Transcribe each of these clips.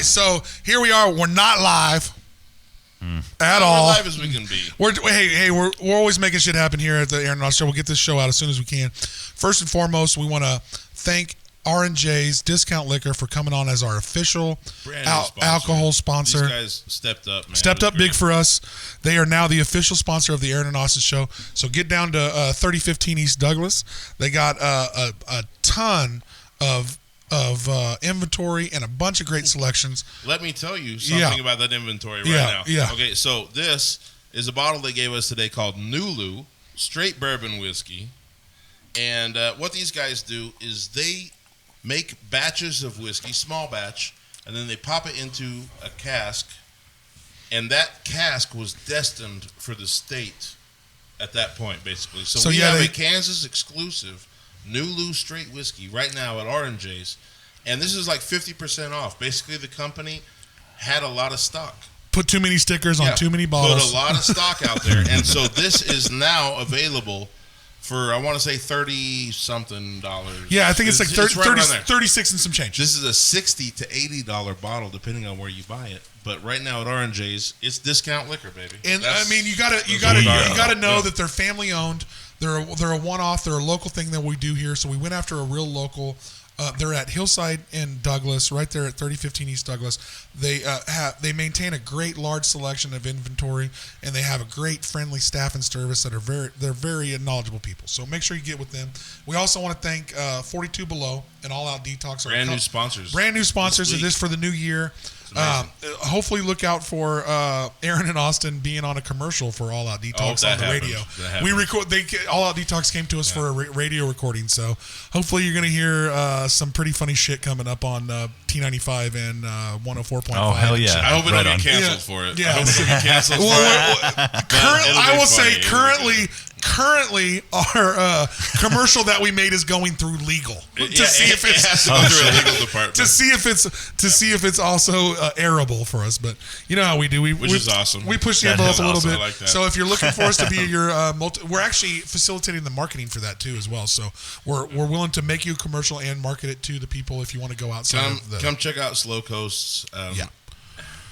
right, so here we are. We're not live at all. We're live as we can be. We're always making shit happen here at the Aaron Ross Show. We'll get this show out as soon as we can. First and foremost, we want to thank R&J's Discount Liquor for coming on as our official alcohol sponsor. These guys stepped up, man. Stepped up big for us. They are now the official sponsor of the Aaron and Austin Show. So get down to 3015 East Douglas. They got a ton of inventory and a bunch of great selections. Let me tell you something about that inventory right now. Yeah. Okay, so this is a bottle they gave us today called Nulu, straight bourbon whiskey. And what these guys do is they make batches of whiskey, small batch, and then they pop it into a cask. And that cask was destined for the state at that point, basically. So we have a Kansas exclusive Nulu straight whiskey right now at R&J's. And this is like 50% off. Basically, the company had a lot of stock. Put too many stickers on too many bottles. Put a lot of stock out there. And so this is now available for, I want to say, $30-something. Yeah, I think it's like 36 and some change. This is a $60 to $80 bottle, depending on where you buy it. But right now at R&J's, it's discount liquor, baby. And That's, I mean, you gotta know that they're family owned. They're a one-off. They're a local thing that we do here. So we went after a real local. They're at Hillside in Douglas, right there at 3015 East Douglas. They maintain a great large selection of inventory, and they have a great friendly staff and service that they're very knowledgeable people. So make sure you get with them. We also want to thank 42 Below and All Out Detox. Brand new sponsors of this for the new year. Hopefully look out for Aaron and Austin being on a commercial for All Out Detox on the radio. All Out Detox came to us for a radio recording, so hopefully you're going to hear some pretty funny shit coming up on T95 and 104.5. Oh, hell yeah. I hope it don't get canceled for it. Yeah. I hope it don't get canceled for it. I will say currently our commercial that we made is going through legal to see if it's through a legal department to see if it's also airable for us. But you know how we do. Which is awesome. We push the envelope a little bit. Like that. So if you're looking for us to be your we're actually facilitating the marketing for that too as well. So we're willing to make you a commercial and market it to the people if you want to go outside. Come check out Slow Coasts.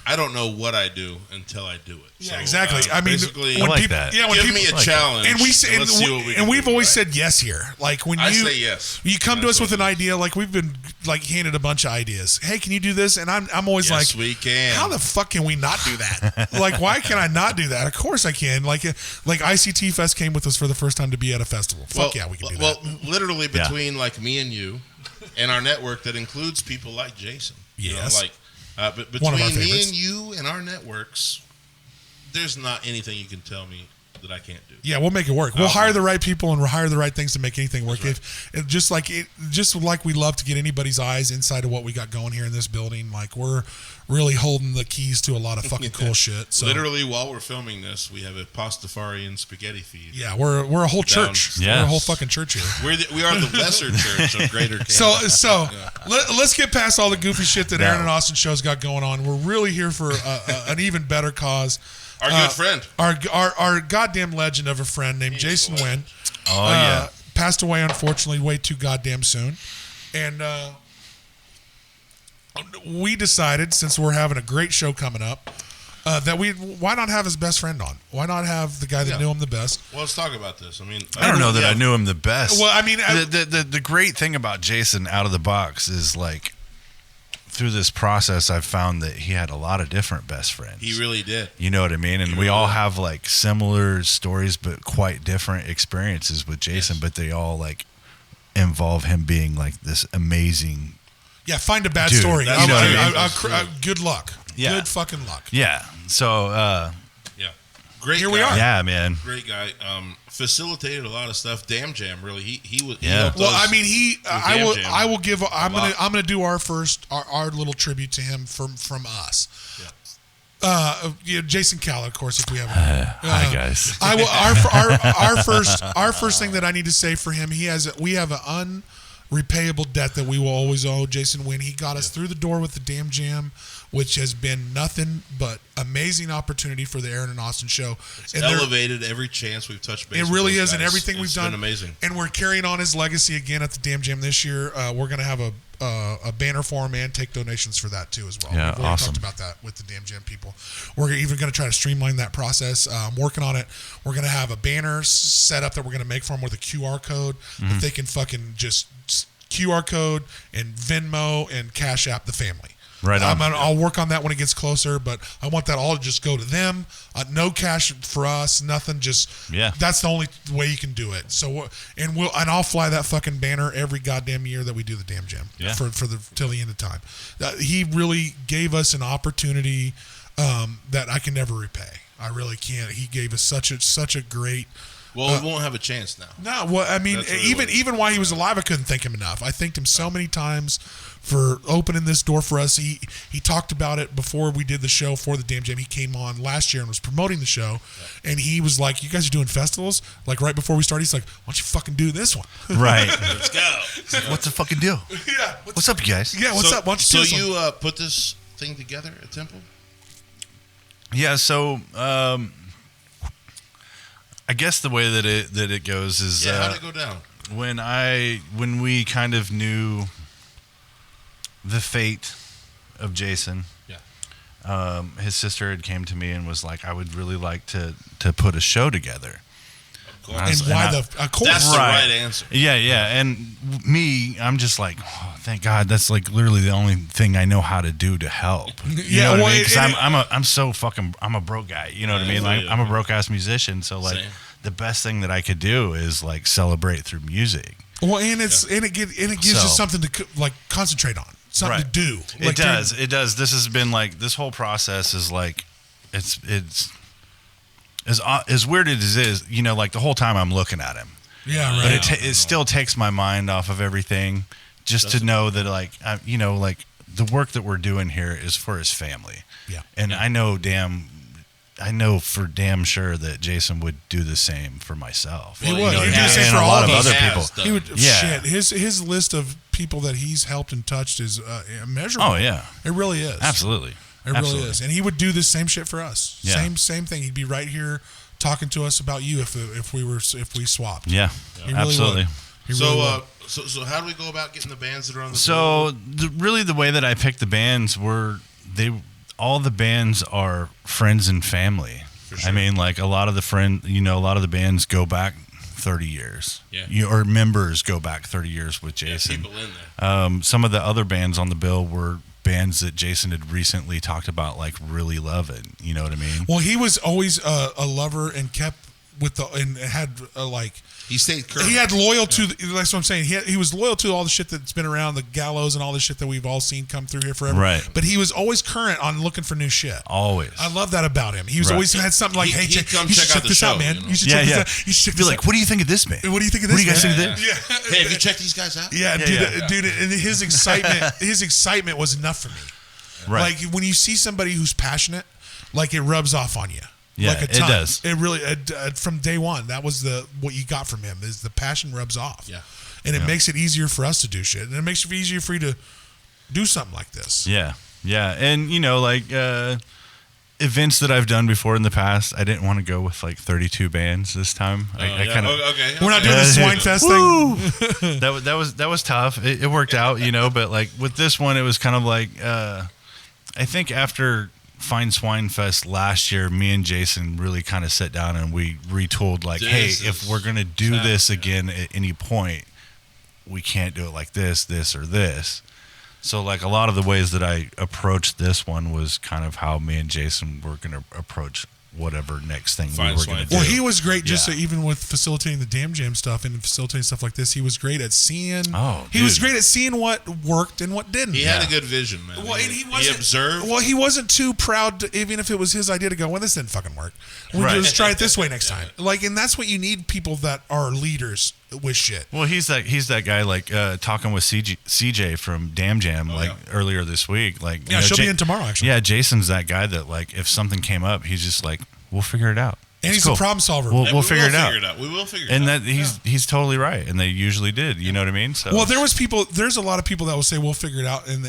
I don't know what I do until I do it. Yeah, so, exactly. I mean, basically, I like that. Yeah, give me a challenge, and we've always said yes here. Like when I say yes, you come to us with an idea. Like we've been like handed a bunch of ideas. Hey, can you do this? And I'm always yes, we can. How the fuck can we not do that? Like, why can I not do that? Of course I can. Like ICT Fest came with us for the first time to be at a festival. Fuck yeah, we can do that. Well, literally between like me and you, and our network that includes people like Jayson. Yes. But between me and you and our networks, there's not anything you can tell me that I can't do. Yeah, we'll make it work. We'll hire the right people and we'll hire the right things to make anything work. Right. Just like we love to get anybody's eyes inside of what we got going here in this building. Like we're really holding the keys to a lot of fucking cool shit. So literally, while we're filming this, we have a Pastafarian spaghetti feed. Yeah, we're a whole church. Yes. We're a whole fucking church here. We are the lesser church of Greater Kansas. So let's get past all the goofy shit that Aaron and Austin show's got going on. We're really here for an even better cause. Our good friend. Our goddamn legend of a friend named Jayson Nguyen. Passed away, unfortunately, way too goddamn soon. And we decided, since we're having a great show coming up, that why not have his best friend on? Why not have the guy that knew him the best? Well, let's talk about this. I mean, I don't know that I knew him the best. Well, I mean, the great thing about Jayson out of the box is like, through this process, I've found that he had a lot of different best friends. He really did. You know what I mean? And we all have like similar stories, but quite different experiences with Jayson. But they all like involve him being like this amazing. Yeah, find a bad dude, story. You know what I mean? Good luck. Yeah. Good fucking luck. Yeah. So. Great. Here guy. we are. Yeah, man. Great guy. Facilitated a lot of stuff. Damn Jam, really. He was. Yeah. Well, I mean, I will give. I'm gonna do our little tribute to him from us. Yeah. Jason Catlett, of course, if we have. Hi guys. I will. Our first thing that I need to say for him, we have an unrepayable debt that we will always owe Jayson Nguyen. He got us through the door with the Damn Jam, which has been nothing but amazing opportunity for the Aaron and Austin show. It's elevated every chance we've touched base. It really with is, those and guys. everything we've done. It's been amazing. And we're carrying on his legacy again at the Damn Jam this year. We're going to have a a banner for them and take donations for that too as well. Yeah, We've already awesome. talked about that with the Damn Jam people. We're even going to try to streamline that process. I'm working on it. We're going to have a banner set up that we're going to make for them with a QR code that they can fucking just QR code and Venmo and Cash App the family. Right on. I'll work on that when it gets closer, but I want that all to just go to them. No cash for us, nothing. Just that's the only way you can do it. So I'll fly that fucking banner every goddamn year that we do the Damn Jam for till the end of time. He really gave us an opportunity that I can never repay. I really can't. He gave us such a great. Well, we won't have a chance now. No, well, I mean, even while he was alive, I couldn't thank him enough. I thanked him so many times for opening this door for us. He talked about it before we did the show for the Damn Jam. He came on last year and was promoting the show, and he was like, "You guys are doing festivals?" Like right before we started, he's like, "Why don't you fucking do this one?" Right. Let's go. What's the fucking deal? Yeah. What's up, you guys? Yeah. What's up? Why don't you do this one? you put this thing together at Temple? Yeah. So. I guess the way that it goes is how'd it go down? When we kind of knew the fate of Jayson, his sister had came to me and was like, I would really like to put a show together. And of course, that's the right answer. Yeah. And I'm just like, oh, thank God. That's like literally the only thing I know how to do to help. You know what I mean? Because I'm a broke guy. You know what I mean? Like I'm a broke ass musician. So like the best thing that I could do is like celebrate through music. Well, and it gives you something to like concentrate on, something to do. It does. This has been like this whole process is like it's. As weird as it is, you know, like the whole time I'm looking at him. Yeah, right. But it still takes my mind off of everything just to know that, like, like the work that we're doing here is for his family. Yeah. And I know for damn sure that Jayson would do the same for myself. He would. You know, He'd do the same and for a all lot of of us. other people. He would. Shit. His list of people that he's helped and touched is immeasurable. Oh, yeah. It really is. Absolutely. It really is. And he would do the same shit for us. Yeah. Same thing. He'd be right here talking to us about you if we swapped. Yeah. He really absolutely. Would. So how do we go about getting the bands that are on the really the way that I picked the bands all the bands are friends and family. For sure. I mean, like a lot of the bands go back 30 years. Yeah. Or members go back 30 years with Jayson. People in there. Some of the other bands on the bill were bands that Jayson had recently talked about, like really loving. You know what I mean? Well, he was always a lover and kept with and had he stayed current. He had loyal to. That's what I'm saying. He was loyal to all the shit that's been around, the gallows and all the shit that we've all seen come through here forever. Right. But he was always current on looking for new shit. Always. I love that about him. He was always had something like, "Hey, he'd come you should check out check this out, man. You should check this out. You should check be this like, out. what do you think of this, man? What do you think of this? What do you guys think of this? Yeah. Hey, have you checked these guys out? Yeah, dude. And his excitement was enough for me. Right. Like when you see somebody who's passionate, like it rubs off on you. Yeah, like a it ton. does. It really from day one. That was what you got from him is the passion rubs off. Yeah, and it makes it easier for us to do shit, and it makes it easier for you to do something like this. Yeah, and like events that I've done before in the past, I didn't want to go with like 32 bands this time. I kind of okay. We're not doing the Swine Fest thing. that was tough. It worked out, but like with this one, it was kind of like I think after Fine Swine Fest last year, me and Jayson really kind of sat down and we retooled like, hey, if we're gonna do this again at any point, we can't do it like this, or this. So like a lot of the ways that I approached this one was kind of how me and Jayson were gonna approach whatever next thing we were going to do. Well, he was great even with facilitating the Damn Jam stuff and facilitating stuff like this. He was great at seeing. He was great at seeing what worked and what didn't. He had a good vision, man. Well, he observed. Well, he wasn't too proud, even if it was his idea, to go, well, this didn't fucking work. Let's try it this way next time. Like, and that's what you need, people that are leaders with shit. Well, he's that guy like talking with CJ from Damn Jam earlier this week. Like, she'll be in tomorrow actually. Yeah, Jason's that guy that like if something came up, he's just like, we'll figure it out. And he's a problem solver. We'll figure it out. We will figure it out. And that he's totally right. And they usually did. You know what I mean? So there's a lot of people that will say we'll figure it out, and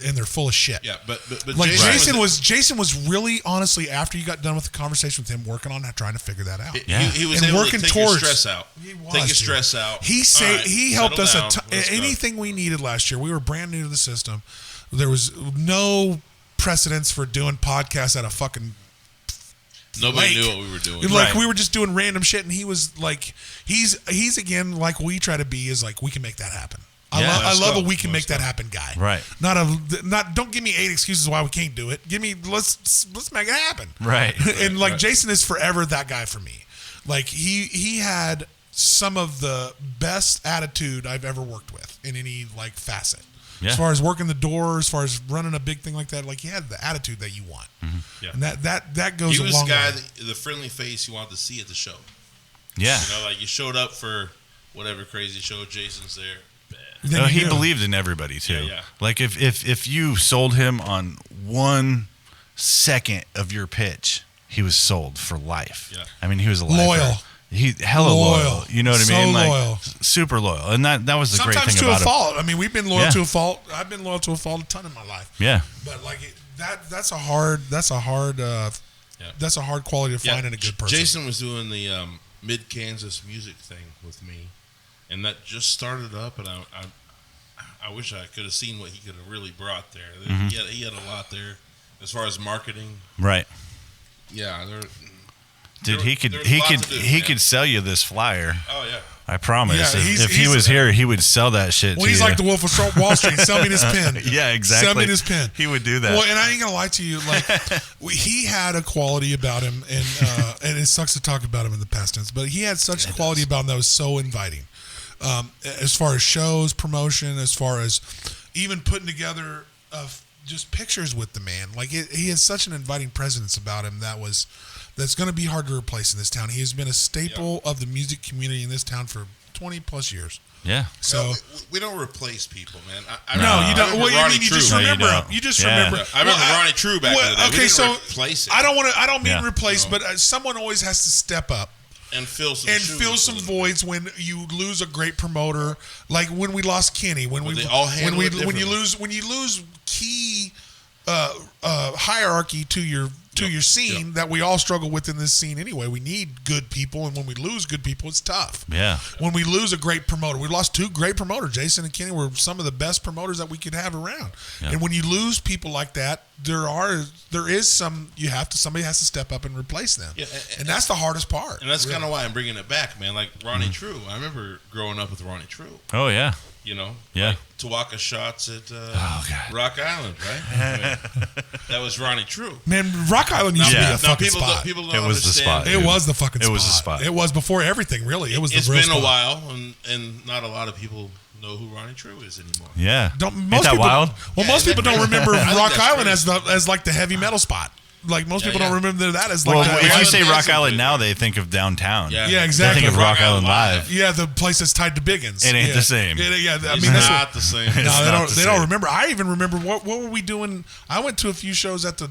and they're full of shit. Yeah, but like Jason was really honestly, after you got done with the conversation with him, working on that, trying to figure that out. He was able to take your stress out. Take your stress out. He helped us anything we needed last year. We were brand new to the system. There was no precedence for doing podcasts at a fucking nobody knew what we were doing. Like we were just doing random shit, and he was like, he's again like we try to be, is like, we can make that happen. I love a we can make that happen guy. Right. Don't give me 8 excuses why we can't do it. Give me let's make it happen. Right. And like Jason is forever that guy for me. Like he had some of the best attitude I've ever worked with in any like facet. Yeah. As far as working the door, as far as running a big thing like that, like he had the attitude that you want. Mm-hmm. Yeah. And that goes a long way. He was the guy, the friendly face you wanted to see at the show. Yeah. You know, like you showed up for whatever crazy show, Jason's there. No, he believed in everybody too. Yeah. Like if you sold him on 1 second of your pitch, he was sold for life. Yeah. I mean, he was loyal. He hella loyal. You know what I mean? Like loyal. Super loyal. And that was the sometimes great thing about it. Sometimes to a fault. I mean, we've been loyal to a fault. I've been loyal to a fault a ton in my life. Yeah. But like that's a hard quality to find in a good person. Jason was doing the Mid-Kansas music thing with me, and that just started up, and I wish I could have seen what he could have really brought there. Mm-hmm. He had a lot there as far as marketing. Right. Yeah. Dude, he could sell you this flyer. Oh yeah. I promise. Yeah, if he was here, he would sell that shit. Well, he's like the Wolf of Wall Street. Sell me this pen. Yeah, exactly. Sell me this pen. He would do that. Well, and I ain't gonna lie to you. Like, he had a quality about him, and it sucks to talk about him in the past tense, but he had such a quality about him that was so inviting. As far as shows, promotion, as far as even putting together just pictures with the man. Like he has such an inviting presence about him that's going to be hard to replace in this town. He has been a staple of the music community in this town for 20 plus years. Yeah. So we don't replace people, man. No, you don't. Well, you mean you just remember him. You just remember. I remember Ronnie True back in the day. Okay, so replace it. I don't mean replace, but someone always has to step up. And fill some voids when you lose a great promoter, like when we lost Kenny, when you lose key hierarchy to your scene that we all struggle with in this scene anyway. We need good people, and when we lose good people, it's tough. Yeah. When we lose a great promoter, we lost 2 great promoters. Jason and Kenny were some of the best promoters that we could have around. Yeah. And when you lose people like that, somebody has to step up and replace them. Yeah, and that's the hardest part. And that's kind of why I'm bringing it back, man. Like Ronnie True. I remember growing up with Ronnie True. Oh yeah. You know, yeah. Like Tawaka shots at Rock Island, right? I mean, that was Ronnie True. Man, Rock Island used to be a fucking spot. People don't it was the spot. It was the fucking spot. It was the spot. It was before everything, really. It was the real spot. It's been a while, and not a lot of people know who Ronnie True is anymore. Yeah. Ain't that wild? Well, most people don't remember Rock Island as like the heavy metal spot. Like most people don't remember that as like. Well, if you say Rock Island now, they think of downtown. Yeah, exactly. They think of Rock Island Live. Yeah, the place that's tied to Biggins. It ain't the same. It's not the same. No, they don't remember. I even remember what were we doing? I went to a few shows at the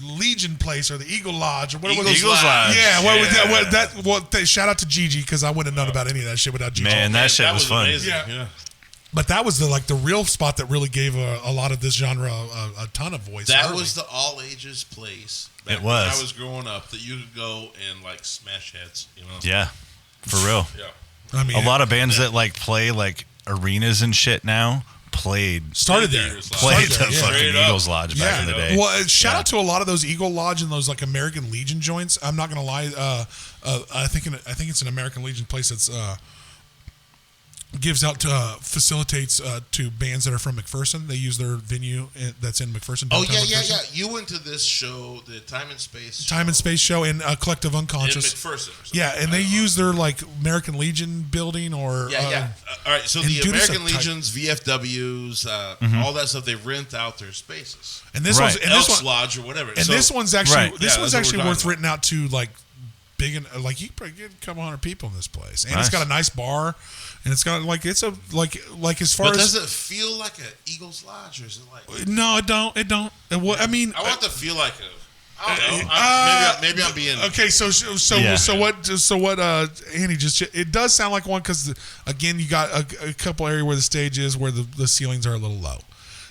Legion place or the Eagle Lodge or what was Eagles Lodge. Yeah, shout out to Gigi because I wouldn't have known about any of that shit without Gigi. Man, that shit was fun. Amazing. Yeah. But that was the real spot that really gave a lot of this genre a ton of voice. That was the all ages place. It was. When I was growing up, that you could go and like smash heads. You know. Yeah, for real. Yeah. I mean, a lot of bands that like play like arenas and shit now started there. Played the fucking Eagles Lodge back in the day. Well, shout out to a lot of those Eagle Lodge and those like American Legion joints. I'm not gonna lie. I think it's an American Legion place that's. Gives out to facilitates to bands that are from McPherson. They use their venue that's in McPherson. Oh yeah. You went to this show, the Time and Space show in Collective Unconscious in McPherson. Yeah, and they use their like American Legion building or all right. So the American Legions, VFWs, all that stuff, they rent out their spaces. And this one's Elks Lodge or whatever. And this one's actually worth renting out to like big and like you could probably get a couple hundred people in this place, and it's got a nice bar. And it's got like as far as. Does it feel like an Eagles Lodge, or is it like? No, it don't. It don't. I mean, I want to feel like a. I don't know. Maybe I'm being. Okay, so what? Andy just. It does sound like one because again, you got a couple area where the stage is where the ceilings are a little low.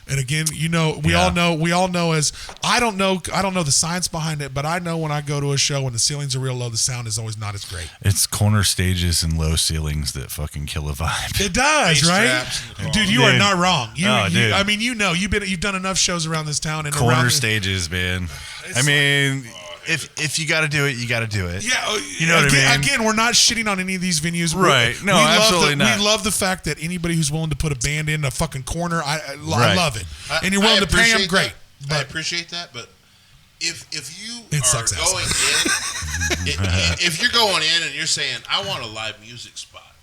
And again, we all know as I don't know the science behind it, but I know when I go to a show when the ceilings are real low, the sound is always not as great. It's corner stages and low ceilings that fucking kill a vibe. It does, right? Dude, you are not wrong. Dude. I mean, you've done enough shows around this town and corner around stages, man. I mean, if you got to do it, you got to do it. Yeah, you know what I mean. Again, we're not shitting on any of these venues, right? No, absolutely not. We love the fact that anybody who's willing to put a band in a fucking corner, I love it. And you're willing to pay them, great. I appreciate that, but if you it are going in, if you're going in and you're saying, I want a live music spot,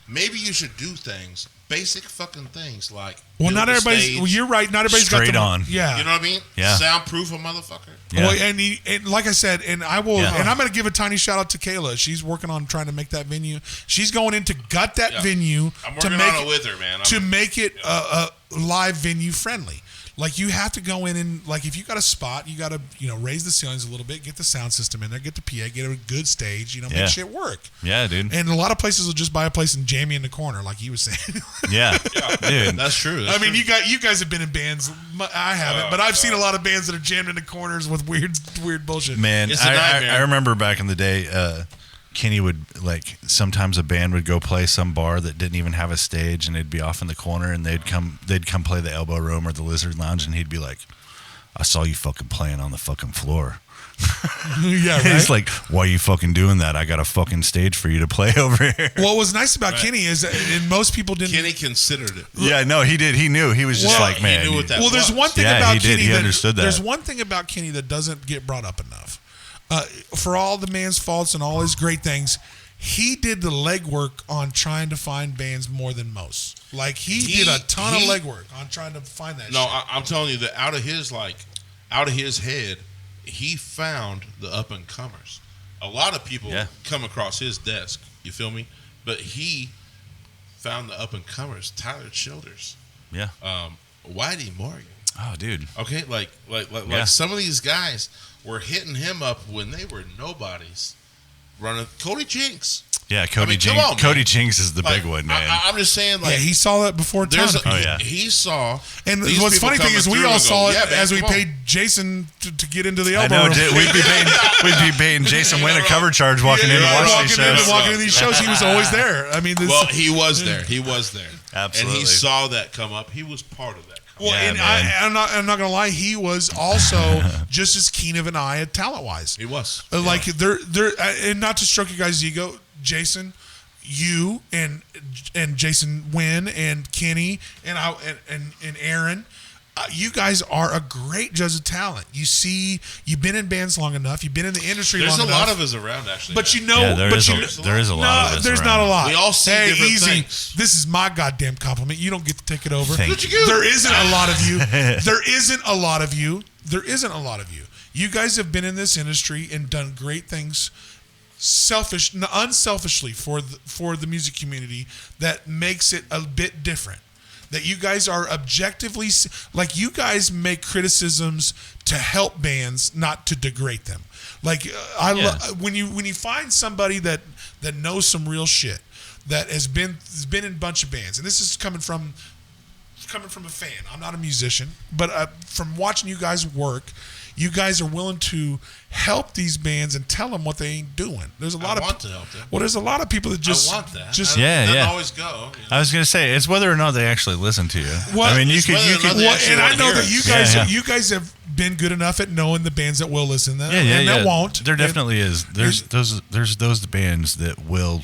maybe you should do things. Basic fucking things like not everybody's. Well, you're right. Not everybody's straight got on. Yeah, you know what I mean. Yeah, soundproof a motherfucker. Yeah. Well, and like I said, and I will, and I'm going to give a tiny shout out to Kayla. She's working on trying to make that venue. She's going in to gut that venue I'm working on it with her, man. To make it a live venue friendly. Like you have to go in and like if you got a spot, you got to raise the ceilings a little bit, get the sound system in there, get the PA, get a good stage, make shit work. Yeah, dude. And a lot of places will just buy a place and jam you in the corner, like you was saying. Yeah, dude. That's true. I mean, you guys have been in bands. I haven't, but I've seen a lot of bands that are jammed in the corners with weird bullshit. Man, I remember back in the day. Kenny would sometimes a band would go play some bar that didn't even have a stage and they'd be off in the corner and they'd come play the Elbow Room or the Lizard Lounge and he'd be like, I saw you fucking playing on the fucking floor. Yeah, right? It's like, why are you fucking doing that? I got a fucking stage for you to play over here. What was nice about Kenny is and most people didn't. Kenny considered it. Yeah, no, he did. He knew. He was just man. He knew what that was. There's one thing about Kenny. He understood that. There's one thing about Kenny that doesn't get brought up enough. For all the man's faults and all his great things, he did the legwork on trying to find bands more than most. Like he did a ton of legwork on trying to find that. No, I'm telling you that out of his head, he found the up and comers. A lot of people come across his desk. You feel me? But he found the up and comers. Tyler Childers. Yeah. Whitey Morgan. Oh, dude. Okay, like some of these guys were hitting him up when they were nobodies. Running Cody Jinks. Yeah, Cody Jinks. Cody Jinks is the big one, man. I'm just saying, he saw that before time. He saw. And what's funny thing is, we all saw it as we paid Jason to get into the Elbow Room. We'd be paying Jason Nguyen a cover charge walking in to watch these shows. Walking into these shows, he was always there. I mean, he was there. He was there. Absolutely. And he saw that come up. He was part of that. Well, and I'm not gonna lie. He was also just as keen of an eye at talent wise. He was and not to stroke you guys' ego, Jason, you and Jayson Nguyen and Kenny and Aaron. You guys are a great judge of talent. You've been in bands long enough. You've been in the industry long enough. There's a lot of us around, actually. But there is a lot of us there's around. not a lot. We all see different things. This is my goddamn compliment. You don't get to take it over. Thank you. There isn't a lot of you. There isn't a lot of you. There isn't a lot of you. You guys have been in this industry and done great things unselfishly for the music community that makes it a bit different. That you guys are objectively, like you guys make criticisms to help bands, not to degrade them. Like when you find somebody that knows some real shit, that has been in a bunch of bands, and this is coming from a fan. I'm not a musician, but from watching you guys work, you guys are willing to help these bands and tell them what they ain't doing. There's a lot want to help them. Well, there's a lot of people that just I want that. Just doesn't always go. You know? I was gonna say it's whether or not they actually listen to you. Well, I mean, you could. And I know that you guys have been good enough at knowing the bands that will listen to them and that won't. There definitely is. There's those bands that will.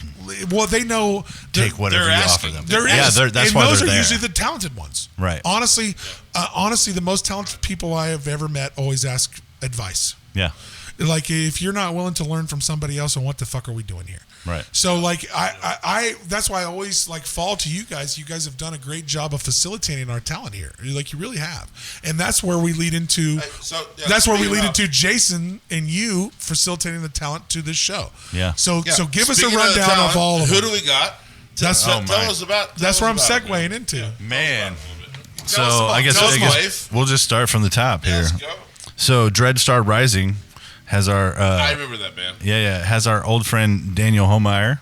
Well, they know take whatever you offer them. That's why those they're are there. usually the talented ones. Right. Honestly, the most talented people I have ever met always ask advice. Yeah. Like if you're not willing to learn from somebody else, then what the fuck are we doing here? Right. So like I that's why I always fall to you guys. You guys have done a great job of facilitating our talent here. Like you really have. And that's where we lead into Jason and you facilitating the talent to this show. Yeah. So give us a rundown of all of them. Who do we got? Tell us about. That's where I'm segueing into. Man. So I guess we'll just start from the top here. Let's go. So Dreadstar Rising has our I remember that band. Yeah, has our old friend Daniel Homeyer.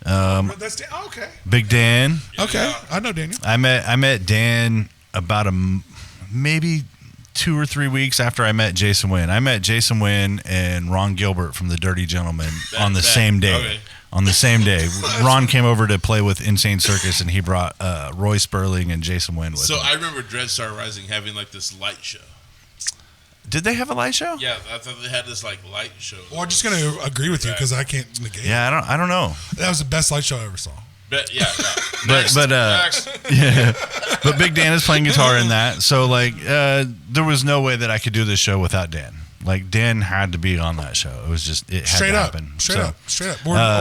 That's okay. Big Dan. Okay, I know Daniel. I met Dan about maybe 2 or 3 weeks after I met Jayson Nguyen. I met Jayson Nguyen and Ron Gilbert from the Dirty Gentlemen on the same day. Okay. On the same day, Ron came over to play with Insane Circus, and he brought Roy Sperling and Jayson Nguyen with him. So I remember Dreadstar Rising having like this light show. Did they have a light show? Yeah, I thought they had this like light show. Well, I'm just going to agree with you because I can't negate it. Yeah, I don't know. That was the best light show I ever saw. But yeah. But yeah, but Big Dan is playing guitar in that, so like there was no way that I could do this show without Dan. Like Dan had to be on that show. It was just it had to happen. Straight up.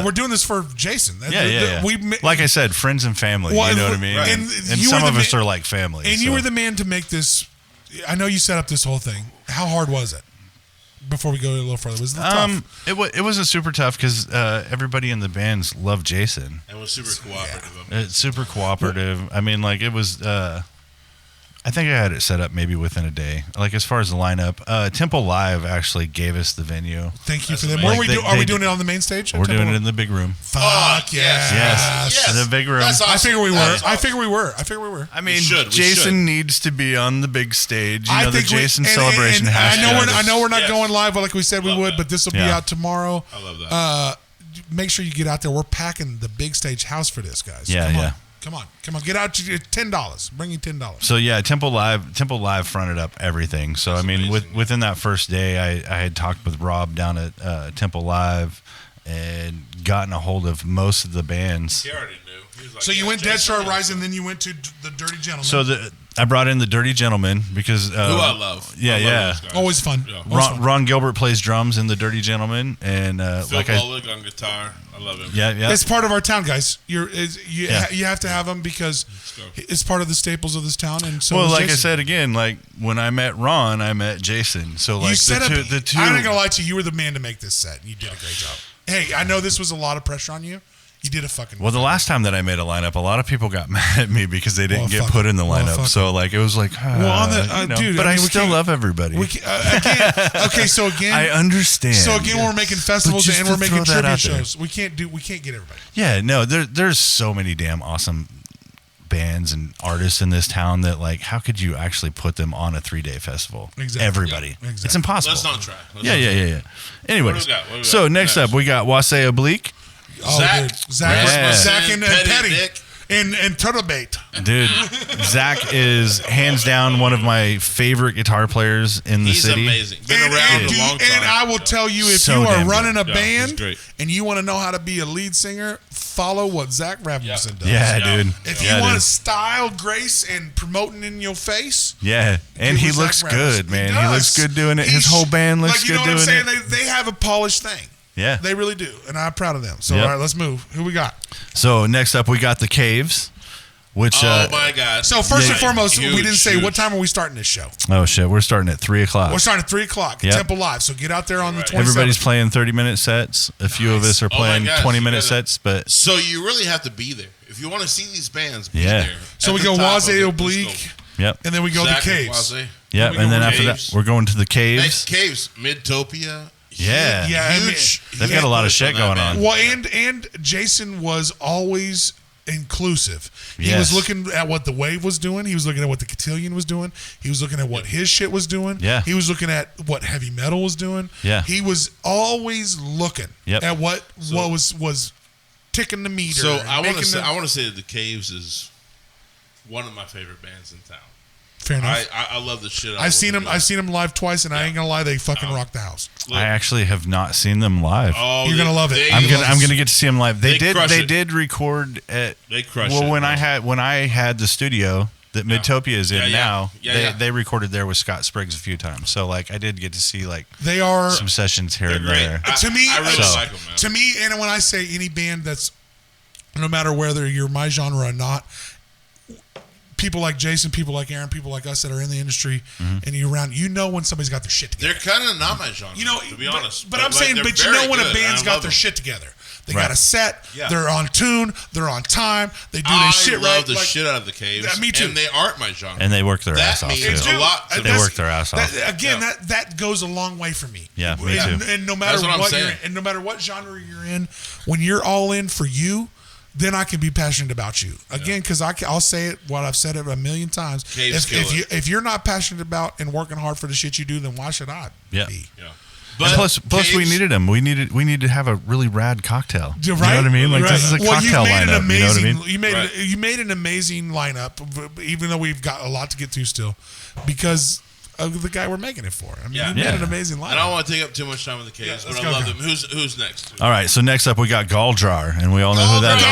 We're doing this for Jayson. Yeah. Like I said, friends and family. Well, you know what I mean? right. And some of us are like family. And you were the man to make this. I know you set up this whole thing. How hard was it? Before we go a little further, was it tough? It wasn't super tough because everybody in the bands loved Jayson. It was super cooperative. It's super cooperative. I mean, like it was. I think I had it set up maybe within a day. Like as far as the lineup, TempleLive actually gave us the venue. Thank you for that. Are we doing it on the main stage? We're doing it in the big room. Fuck yes. The big room. That's awesome. I figure we were. Awesome. I figure we were. I mean, we Jayson needs to be on the big stage. You know, the Jayson and celebration has I know we're not going live like we said we would, but this will be out tomorrow. I love that. Make sure you get out there. We're packing the big stage house for this, guys. Come on. Get out. $10. Bring you $10. So yeah, TempleLive fronted up everything. So That's I mean, amazing. within that first day, I had talked with Rob down at TempleLive and gotten a hold of most of the bands. He already knew. He was like, So you went Dead Jayson Star Rising, then you went to the Dirty Gentlemen. So I brought in the Dirty Gentlemen because who I love. Yeah, I love yeah. those guys. Always fun. Yeah. Ron Gilbert plays drums in the Dirty Gentlemen, and Phil Bullock on guitar. I love him. Yeah. It's part of our town, guys. You have to have them because it's part of the staples of this town. And so, well, like Jayson. I said again, like when I met Ron, I met Jayson. So like the two. I'm not gonna lie to you. You were the man to make this set. You did a great job. Hey, I know this was a lot of pressure on you. You did a fucking. Well, the last time that I made a lineup, a lot of people got mad at me because they didn't get put in the lineup. So like it was like, dude. But I still love everybody. So again, I understand. So again, we're making festivals and we're making tribute shows. We can't get everybody. Yeah, no, there's so many damn awesome bands and artists in this town that like, how could you actually put them on a 3-day festival? Exactly. Everybody, Exactly. It's impossible. Let's not try. Yeah. Anyways, What do we got? So next up, we got Wasay Oblique. Zach and Petty Dick. and Turtle Bait. Dude, Zach is hands down one of my favorite guitar players in the city. He's amazing. Been around a long time. And I will tell you, if So you are damn running good. a Yeah, he's band great. and you want to know how to be a lead singer, follow what Zach Rasmussen does. Yeah, dude. If you want style, grace, and promoting in your face. Yeah, and he with looks Zach good, Rasmussen. man. He He looks does. good doing it. His whole band looks good doing what I'm it. saying? They have a polished thing. Yeah. They really do, and I'm proud of them. So, Yep. all right, let's move. Who we got? So next up, we got the Caves, which. Oh my God! So first and foremost, we Huge, didn't say huge. what time are we starting this show. Oh shit, we're starting at 3:00. We're starting at 3:00. Yep. TempleLive. So get out there on the 27th. Everybody's playing 30-minute sets. A few of us are Oh my playing gosh, 20-minute you gotta- sets, but So you really have to be there if you want to see these bands. Be Yeah. there. So At we the go top of Wasay it. Oblique, Let's yep, and then we go go. to Zach the and Caves. Wasay. yep. we go And then to after Caves. that, we're going to the Caves. Next Caves, Midtopia. Yeah. Yeah, I mean, Huge. They've got a lot of shit going on. Well, and Jayson was always inclusive. He Yes. was looking at what the Wave was doing. He was looking at what the Cotillion was doing. He was looking at what his shit was doing. Yeah. He was looking at what heavy metal was doing. Yeah. He was always looking Yep. at what was ticking the meter. So and I want making to say that the Caves is one of my favorite bands in town. Fair enough. I love the shit. I've seen them live twice, and I ain't gonna lie, they fucking rock the house. Look, I actually have not seen them live. oh, You're gonna love it. I'm gonna get to see them live. They crush it. did record at. They crush well, it. when I had the studio that Midtopia is in Yeah, yeah. now, Yeah, they recorded there with Scott Spriggs a few times. So like I did get to see like They are some sessions here They're and great. there. to me. I really like them, man. To me, and when I say any band that's, no matter whether you're my genre or not, people like Jayson, people like Aaron, people like us that are in the industry, and you're around, you know when somebody's got their shit together. They're kind of not my genre, You know, to be honest. But I'm saying, they're but you very know when a good, band's and I got love their them. shit together. They Right. got a set. Yeah. They're on tune. They're on time. They do I their shit love right. the like, shit out of the Caves. Yeah, me too. And they aren't my genre. And they work their That ass off means too. a lot to They me. work their ass off. Again, Yeah. that goes a long way for me. Yeah, me and, too. And no matter That's what I'm what you're saying. in, and no matter what genre you're in, when you're all in for you, then I can be passionate about you again, because I'll say it what I've said it a million times. If you're not passionate about and working hard for the shit you do, then why should I be? Yeah. But plus we needed him. We need to have a really rad cocktail. Right? You know what I mean? Like this is a cocktail lineup. You know what I mean? You made an amazing lineup, even though we've got a lot to get to still, because of the guy we're making it for. I mean, you made an amazing lineup. I don't want to take up too much time with the caves, but I love them. Who's next? All right, so next up we got Galljar, and we all know who that is.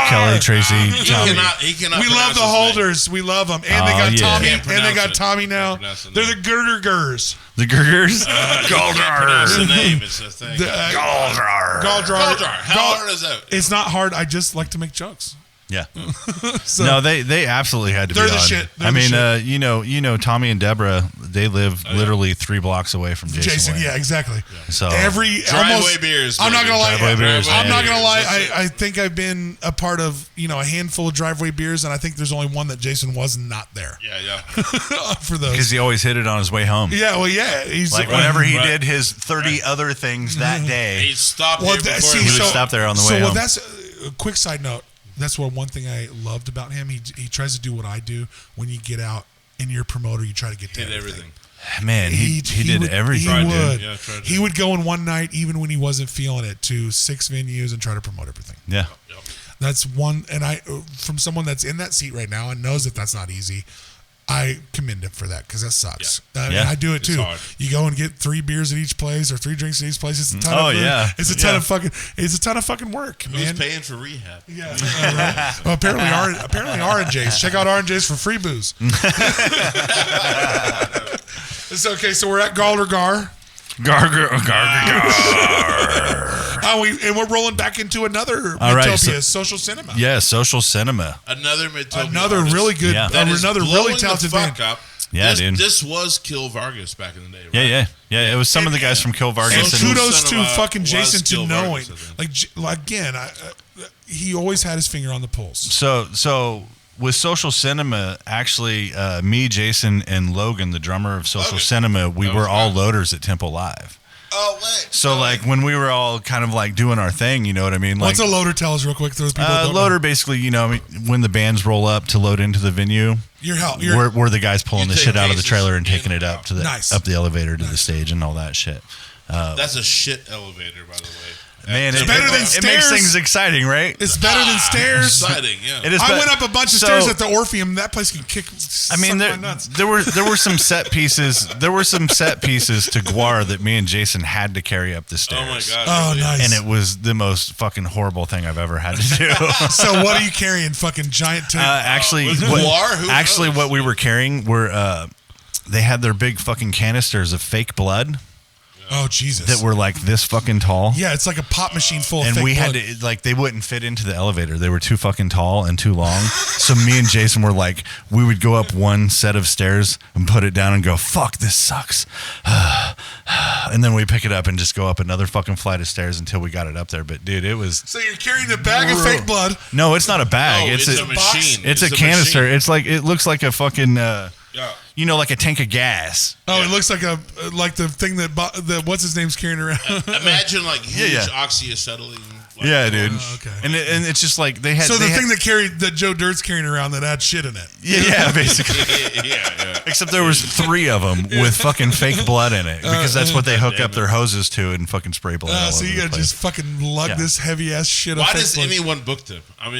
Kelly, Tracy, Tommy. He cannot. We love the holders. We love them, and they got Tommy, and they got Tommy now. They're the Girdergers. The Gurgers? Galljar. That's the name. It's a thing. Galljar. How hard is that? It's not hard. I just like to make jokes. Yeah. No, they absolutely had to be on. They're the shit. I mean, you know, Tommy and Deborah, they live literally 3 blocks away from Jason. Yeah, exactly. Yeah. So driveway beers. I'm not gonna lie. I'm not gonna lie. Beers. I think I've been a part of a handful of driveway beers, and I think there's only one that Jason was not there. Yeah. For those, because he always hit it on his way home. Yeah, well, yeah. He's like whenever he did his 30 other things that day, he stopped. He would stop there on the way home. Well, that's a quick side note. That's one thing I loved about him. He tries to do what I do. When you get out and you're a promoter, you try to get to everything. Man, he did everything. He would go in one night, even when he wasn't feeling it, to 6 venues and try to promote everything. Yeah. That's one. And from someone that's in that seat right now and knows that that's not easy, I commend him for that, because that sucks. I do it too. You go and get 3 beers at each place or 3 drinks at each place. It's a ton It's a ton of fucking work. Who's man. paying for rehab? Yeah. Right. Well, apparently R&J's. Check out R&J's for free booze. It's okay. So we're at Galljar. And we're rolling back into another Midtopia, Social Cinema. Yeah, Social Cinema. Another Midtopia. Another really good, another really talented band. Yeah, dude. This was Kill Vargas back in the day, right? Yeah. It was some of the guys from Kill Vargas. And kudos to fucking Jason to knowing. Again, he always had his finger on the pulse. So with Social Cinema, actually, me, Jason, and Logan, the drummer of Social Cinema, we were all loaders at TempleLive. Oh, wait. So, when we were all kind of doing our thing, you know what I mean? What's a loader? Tell us real quick. Those people loader, basically, when the bands roll up to load into the venue, we're the guys pulling the shit out of the trailer and taking it up to up the elevator to the stage and all that shit. That's a shit elevator, by the way. Man, it's better than stairs. It makes things exciting, right? It's better than stairs. Exciting, yeah. I went up a bunch of stairs at the Orpheum. That place can kick. I mean, there were some set pieces. There were some set pieces to Guar that me and Jason had to carry up the stairs. Oh my god! Oh, nice. And it was the most fucking horrible thing I've ever had to do. So what are you carrying? Fucking giant tape? Actually, what we were carrying were they had their big fucking canisters of fake blood. Oh, Jesus. That were this fucking tall. Yeah, it's like a pop machine full of fake blood. And we had to, they wouldn't fit into the elevator. They were too fucking tall and too long. So me and Jason were we would go up one set of stairs and put it down and go, fuck, this sucks. And then we pick it up and just go up another fucking flight of stairs until we got it up there. But, dude, it was... So you're carrying a bag of fake blood? No, it's not a bag. No, it's a machine. It's a canister. Machine. It looks like a fucking... like a tank of gas. Oh, it looks like the thing that what's his name's carrying around. Imagine huge oxyacetylene. Yeah, dude. Okay. And it's just they had. So the thing that Joe Dirt's carrying around that had shit in it. Yeah, basically. yeah. Except there was 3 of them with fucking fake blood in it because that's what they hook up their hoses to and fucking spray blood. All so you gotta just fucking lug this heavy ass shit. Why does anyone book them? I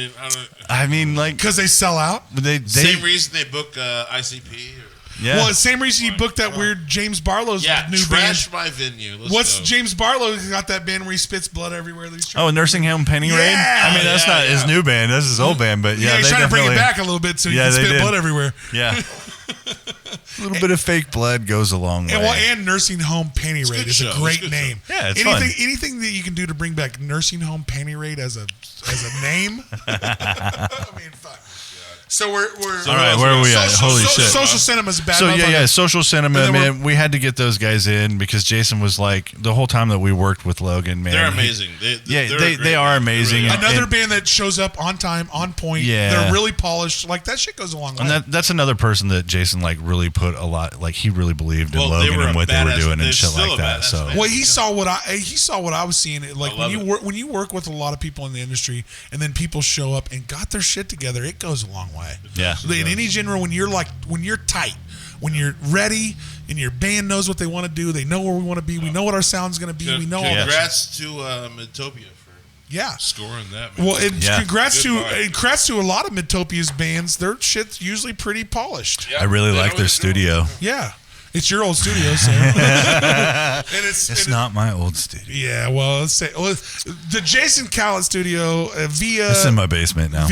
mean, because they sell out. Same reason they book ICP. Yeah. Well, same reason you booked that weird James Barlow's new trash band. my venue. What's James Barlow got that band where he spits blood everywhere? Nursing Home Penny Raid? I mean, that's not his new band. That's his old band, but he's trying to bring it back a little bit so he can spit blood everywhere. Yeah. A little bit of fake blood goes a long way. And Nursing Home Penny Raid is a great name. Yeah, it's fun. Anything that you can do to bring back Nursing Home Penny Raid as a name. I mean, fuck. So we're all right. Where are we at? Holy shit! Social Cinema's a bad. So Social Cinema, man. We had to get those guys in because Jason was like the whole time that we worked with Logan, man. They're amazing. They are amazing. Really another band that shows up on time, on point. Yeah, they're really polished. Like that shit goes a long way. And that's another person that Jason like really put a lot. Like he really believed in Logan and what they were doing and shit like that. So he saw what I was seeing. Like when you work with a lot of people in the industry, and then people show up and got their shit together, it goes a long way. Yeah. In any genre, when you're tight, when you're ready, and your band knows what they want to do, they know where we want to be, we know what our sound's going to be, we know all that. Congrats to Midtopia for scoring that. Well, congrats to a lot of Midtopia's bands. Their shit's usually pretty polished. I really like their studio. Yeah. It's your old studio, Sam. And it's not my old studio. Yeah, well, let's say the Jason Catlett studio via. It's in my basement now.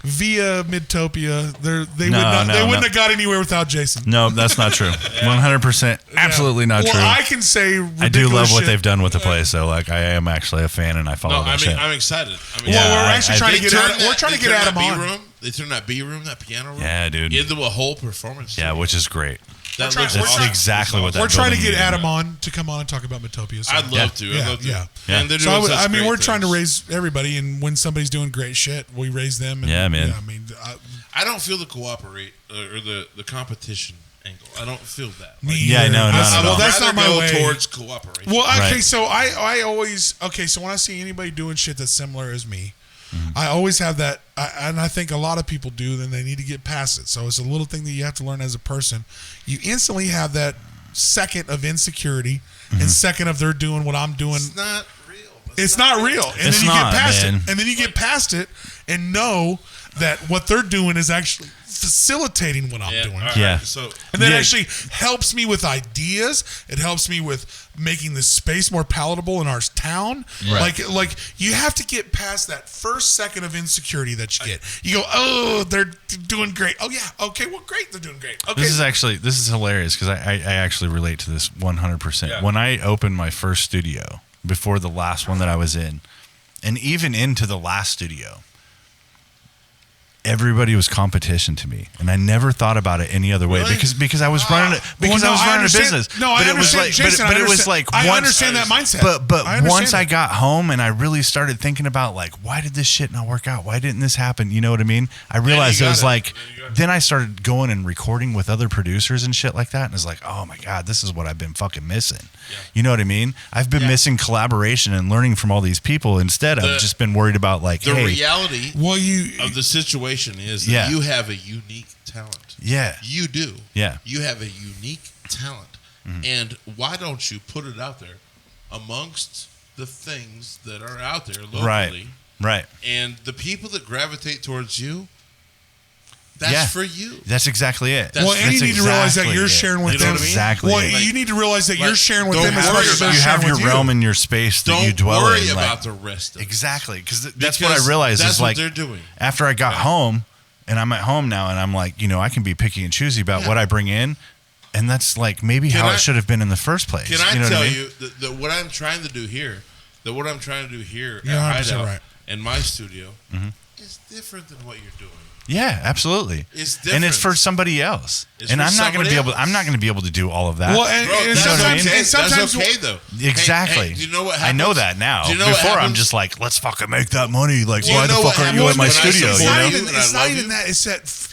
Via Midtopia, they wouldn't have got anywhere without Jason. No, that's not true. 100%, absolutely not true. Well, I can say I do love what they've done with the place. So, like, I am actually a fan, and I follow that shit. I'm excited. We're actually trying to get Adam on. They turned that B room, that piano room, yeah, dude, into a whole performance. Yeah, which is great. That's exactly what that. We're trying to get Adam on to come on and talk about Midtopia. So. I'd love to. Yeah. And they're doing we're trying to raise everybody, and when somebody's doing great shit, we raise them. And, yeah, man. I don't feel the cooperate or the competition angle. I don't feel that. Well, that's not my way. Towards cooperation. Well, okay, so I always so when I see anybody doing shit that's similar as me. Mm-hmm. I always have that, and I think a lot of people do, then they need to get past it. So it's a little thing that you have to learn as a person. You instantly have that second of insecurity and second of they're doing what I'm doing. It's not real. It's not real. And then you get past it. And then you get past it and know that what they're doing is actually facilitating what I'm doing. Yeah. And that actually helps me with ideas. It helps me with making the space more palatable in our town. Right. Like you have to get past that first second of insecurity that you get. You go, oh, they're doing great. Oh yeah, okay, well great, they're doing great. Okay. This is hilarious because I actually relate to this 100%. Yeah. When I opened my first studio before the last one that I was in, and even into the last studio, everybody was competition to me, and I never thought about it any other way because I was running a business. No, I understand. Jason, it was like I understand that mindset. But once I got home and I really started thinking about like, why did this shit not work out? Why didn't this happen? You know what I mean? I realized it was like. Then I started going and recording with other producers and shit like that, and it's like, oh my god, this is what I've been fucking missing. Yeah. You know what I mean? I've been missing collaboration and learning from all these people. Instead, I've just been worried about like the reality of the situation is that you have a unique talent. Yeah, you do. Yeah, you have a unique talent, and why don't you put it out there amongst the things that are out there locally? Right. And the people that gravitate towards you. That's for you. That's exactly it. And you need to realize that you're sharing with them. Exactly. Well, you need to realize that you're sharing with them as much as they're you sharing have with your realm and your space that you dwell in. Don't worry about the rest of it. Exactly. Because that's what I realized is like, they're doing. After I got home, and I'm at home now, and I'm like, I can be picky and choosy about what I bring in. And that's like maybe how it should have been in the first place. Can I tell you that what I'm trying to do here, at Hyde in my studio, is different than what you're doing. Yeah, absolutely. It's different. And it's for somebody else. I'm not going to be able to do all of that. Well, and sometimes that's okay though. Exactly. Do you know what happens? I know that now. Do you know Before I'm just like, let's fucking make that money. Like, why the fuck aren't you at my studio? It's not even that.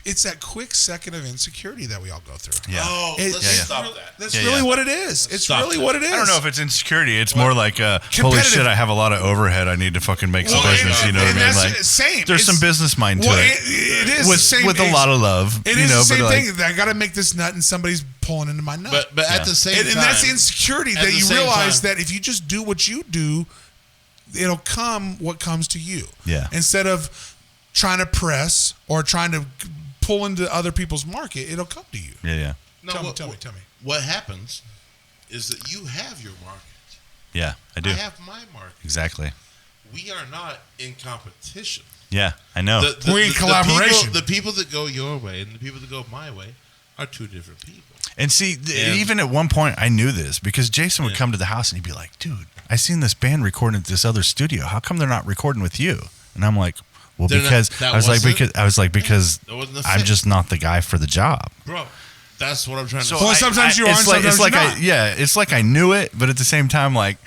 It's that quick second of insecurity that we all go through. Yeah. Oh, let's stop that. That's really what it is. It's really what it is. I don't know if it's insecurity. It's more like, holy shit, I have a lot of overhead. I need to fucking make some business. You know what I mean? Like, same. There's some business mind to it. It is with a lot of love. It is the same thing. I got to make this nut, and somebody's pulling into my nut. But at the same time, and that's insecurity that you realize that if you just do what you do, it'll come what comes to you. Yeah. Instead of trying to press or trying to pull into other people's market, it'll come to you. Yeah. No, tell me. What happens is that you have your market. Yeah, I do. I have my market. Exactly. We are not in competition. Yeah, I know. We're in collaboration. The people that go your way and the people that go my way are two different people. And see, even at one point, I knew this because Jason would come to the house and he'd be like, dude, I seen this band recording at this other studio. How come they're not recording with you? And I'm like, Well, They're because not- that I was like, wasn't- because That wasn't a I'm fit. just not the guy for the job. Bro, that's what I'm trying to Well, say. sometimes you are, and it's like, sometimes it's like you're not. it's like I knew it, but at the same time, like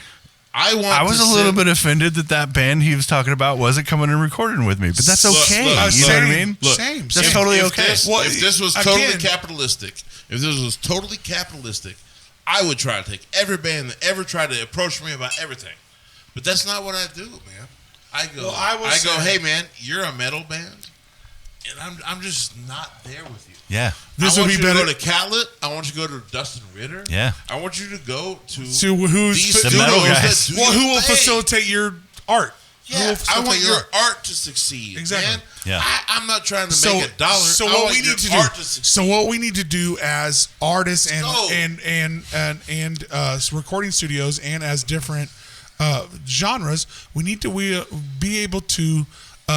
I was a little bit offended that band he was talking about wasn't coming and recording with me, but that's Look, okay. look, you know what I same, mean? Look, same. That's same. totally okay. If this was again- totally capitalistic, I would try to take every band that ever tried to approach me about everything. But that's not what I do, man. I go, hey man, you're a metal band, and I'm just not there with you. Yeah. This I would want be you better. to go to Catlett. I want you to go to Dustin Ritter. Yeah. I want you to go to who's these the metal studios guys. that do well, who your will thing. facilitate your art? Who will Yeah, I facilitate want your your art? art to succeed. Exactly. Man. Yeah. I'm not trying to make a dollar. So I what want we your need to art do. succeed. So what we need to do as artists go. and recording studios and as different genres, we need to be able to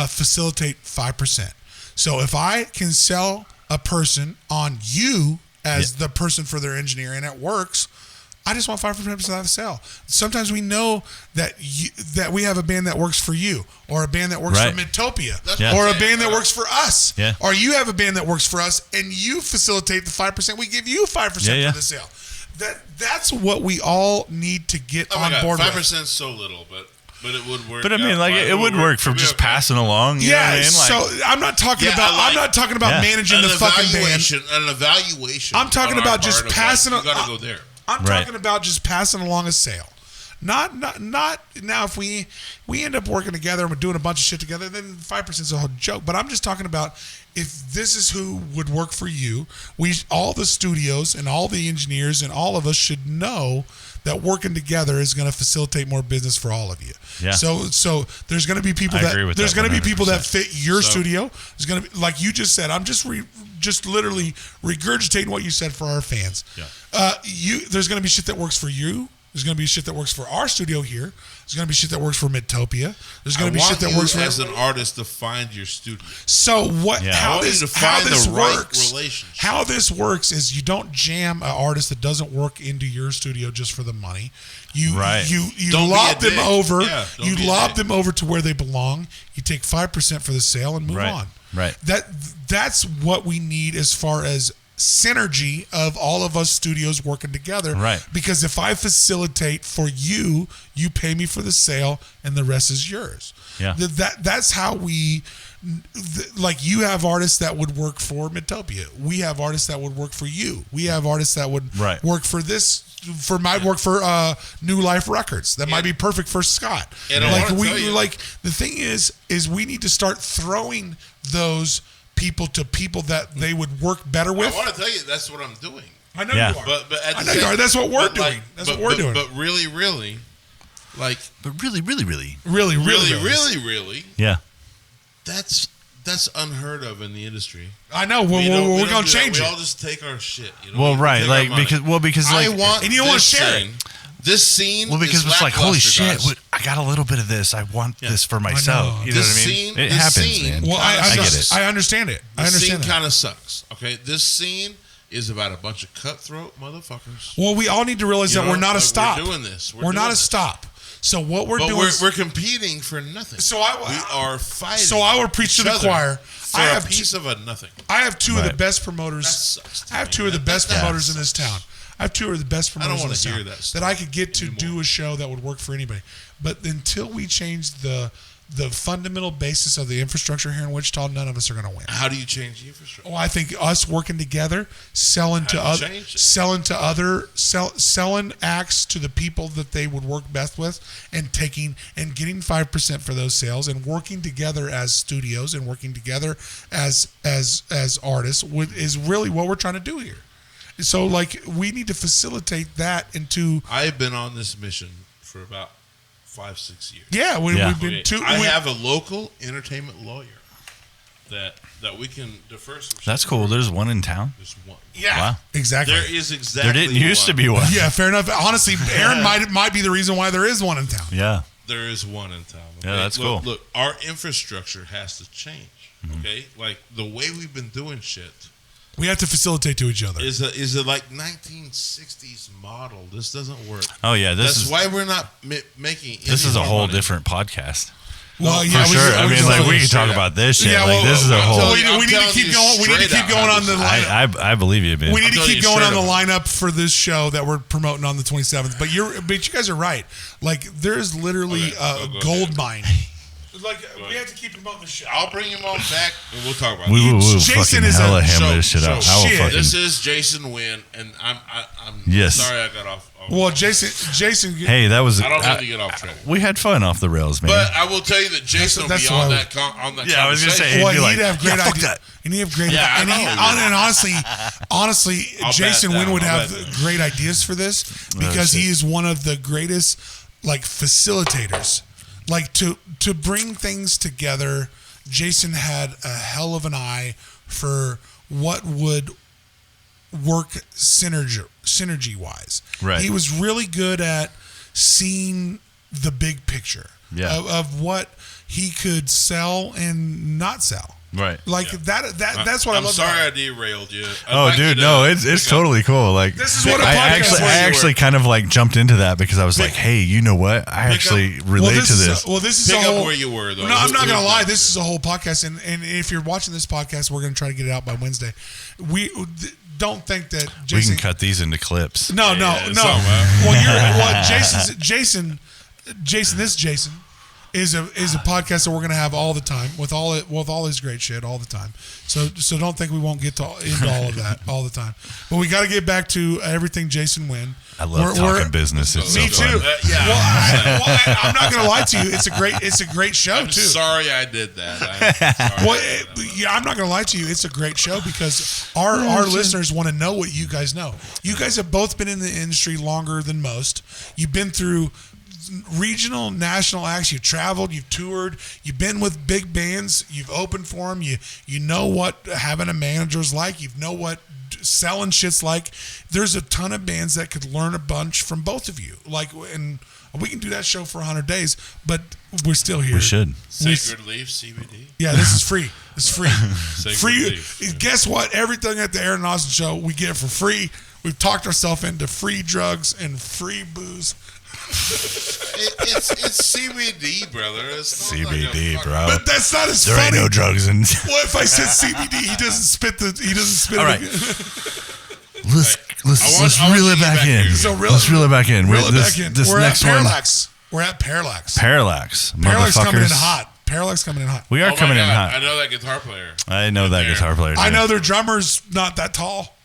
facilitate 5%. So if I can sell a person on you as the person for their engineer and it works, I just want 5% of the sale. Sometimes we know that that we have a band that works for you, or a band that works Right. for Midtopia, Yeah. or a band that works for us, Yeah. or you have a band that works for us, and you facilitate the 5%. We give you 5% Yeah, yeah. for the sale. That's what we all need to get Oh my on God, board 5% with. is so little, but it would work. But I mean, out like fine. it would work from It'd be just okay. passing along. You know what I Yeah, mean? Like, so I'm not talking Yeah, about. I like- I'm not talking about Yeah. managing the fucking band. An evaluation. I'm talking on our about just part of, passing. Like, you got to go there. I'm Right. talking about just passing along a sale. Not now. If we end up working together and we're doing a bunch of shit together, then 5% is a whole joke. But I'm just talking about if this is who would work for you. All the studios and all the engineers and all of us should know that working together is going to facilitate more business for all of you. Yeah. So there's going to be people I that agree with there's that going to be people that 100%. fit your studio. There's going to be, like you just said. I'm just literally regurgitating what you said for our fans. Yeah. There's going to be shit that works for you. There's going to be shit that works for our studio here. There's going to be shit that works for Midtopia. There's going to be shit that works for as an artist to find your studio. So what? Yeah. I How want you this to find how this the right works? relationship. How this works is you don't jam an artist that doesn't work into your studio just for the money. You Right. you Don't be lob a them dick. over. Yeah, don't You be a lob dick. them over to where they belong. You take 5% for the sale and move Right. on. Right. That's what we need as far as synergy of all of us studios working together. Right. Because if I facilitate for you, you pay me for the sale, and the rest is yours. Yeah. That's how we. Like you have artists that would work for Midtopia. We have artists that would work for you. We have artists that would Right. work for this. Might work for New Life Records. That might be perfect for Scott. And I wanna tell you- like the thing is we need to start throwing those people to people that they would work better with. I want to tell you that's what I'm doing. I know Yeah. you are. But at I the know you same- are. That's what we're but doing. like- That's but- what we're but- doing. But really, like But really, really, yeah. that's unheard of in the industry. I know. We're don't gonna do that. change We it. all just take our shit. You know? Well, We right, take our like money. because I like want And you don't wanna this share it. scene. This scene. well because is it's like holy lackluster, shit, guys. I got a little bit of this. I want this for myself. You know This what I mean? scene- It this happens, scene- man. Well, I get it. I understand it. I This understand scene that. kind of sucks. Okay, this scene is about a bunch of cutthroat motherfuckers. Well, we all need to realize You that know, we're not a like, stop. We're doing this. We're not doing a this. stop. So what we're But doing. we're competing for nothing. we are fighting. So I would preach to each the other choir. for I a have piece of a nothing. I have two of the Right. best promoters. That sucks to I have me, two of the man. best That promoters in sucks. this town. I have two of the best don't promoters in wanna this hear town that that I stuff could get to do a show that would work for anybody. But until we change the fundamental basis of the infrastructure here in Wichita, none of us are going to win. How do you change the infrastructure? Oh, I think us working together, selling acts to the people that they would work best with, and getting 5% for those sales, and working together as studios and working together as artists is really what we're trying to do here. So, like, we need to facilitate that into. I've been on this mission for about 5-6 years. Yeah, we've been Okay, I have a local entertainment lawyer that we can defer some shit. That's cool. There's one in town. There's one. Yeah, Wow. exactly. There is exactly. There didn't used to be one. Yeah, fair enough. Honestly, Aaron might be the reason why there is one in town. Yeah. There is one in town. Okay? Yeah, that's look, cool. Look, our infrastructure has to change. Okay, like the way we've been doing shit. We have to facilitate to each other. Is a like 1960s model. This doesn't work. Oh yeah. That's why we're not making. This any is a more whole money. different podcast. Well, For sure. I mean, like, we can talk about this shit. Yeah, Like, this is a whole. We need to keep going. We need to keep going on the lineup. I believe you, man. We need to keep going on the lineup for this show that we're promoting on the 27th. But you guys are right. Like, there's literally a gold mine. Like, we have to keep promoting the show. I'll bring him on back and we'll talk about it. We will Jason fucking is hella hammer this shit out. This is Jayson Nguyen, and I'm sorry I got off. Well, Jason. Hey, that was. I don't need to get off track. We had fun off the rails, man. But I will tell you that Jason will be on that Yeah, I was gonna say. Well, he'd have great ideas. And he'd have great ideas. And honestly, Jason Nguyen would have great ideas for this because he is one of the greatest, like, facilitators. Like, to bring things together, Jason had a hell of an eye for what would work synergy wise. Right. He was really good at seeing the big picture of what he could sell and not sell. Right. Like that's what I love. I'm sorry I derailed you. Dude, no, it's totally cool. Like, this is what I actually kind of like jumped into that because I was like, hey, you know what? I actually relate to this. This is pick a whole, up where you were though. No, I'm not gonna lie. This is a whole podcast, and if you're watching this podcast, we're gonna try to get it out by Wednesday. We don't think that Jason, we can cut these into clips. No. Jason is a podcast that we're going to have all the time with all his great shit all the time. So don't think we won't get into all of that all the time. But we got to get back to everything Jayson Nguyen. I love talking business. It's me so too. fun. I'm not going to lie to you. It's a great show I'm too. Sorry I did that. I'm not going to lie to you. It's a great show because our listeners want to know what you guys know. You guys have both been in the industry longer than most. You've been through regional, national acts. You've traveled, you've toured, you've been with big bands, you've opened for them. You know what having a manager's like. You know what selling shit's like. There's a ton of bands that could learn a bunch from both of you. Like, and we can do that show for 100 days, but we're still here. We should. Sacred Leaf CBD. Yeah, this is free. It's free. Free. Leaf. Guess what? Everything at the Aaron Austin Show we get for free. We've talked ourselves into free drugs and free booze. It's CBD, brother. It's CBD, like bro. But that's not as there funny. Ain't no drugs in. What if I said CBD? He doesn't spit. All right. Let's reel it back in. So let's reel it back in. This We're next at one. Parallax. We're at Parallax. Parallax. Parallax coming in hot. Parallax coming in hot. We are coming in hot. I know that guitar player. I know that guitar player. I know their drummer's not that tall.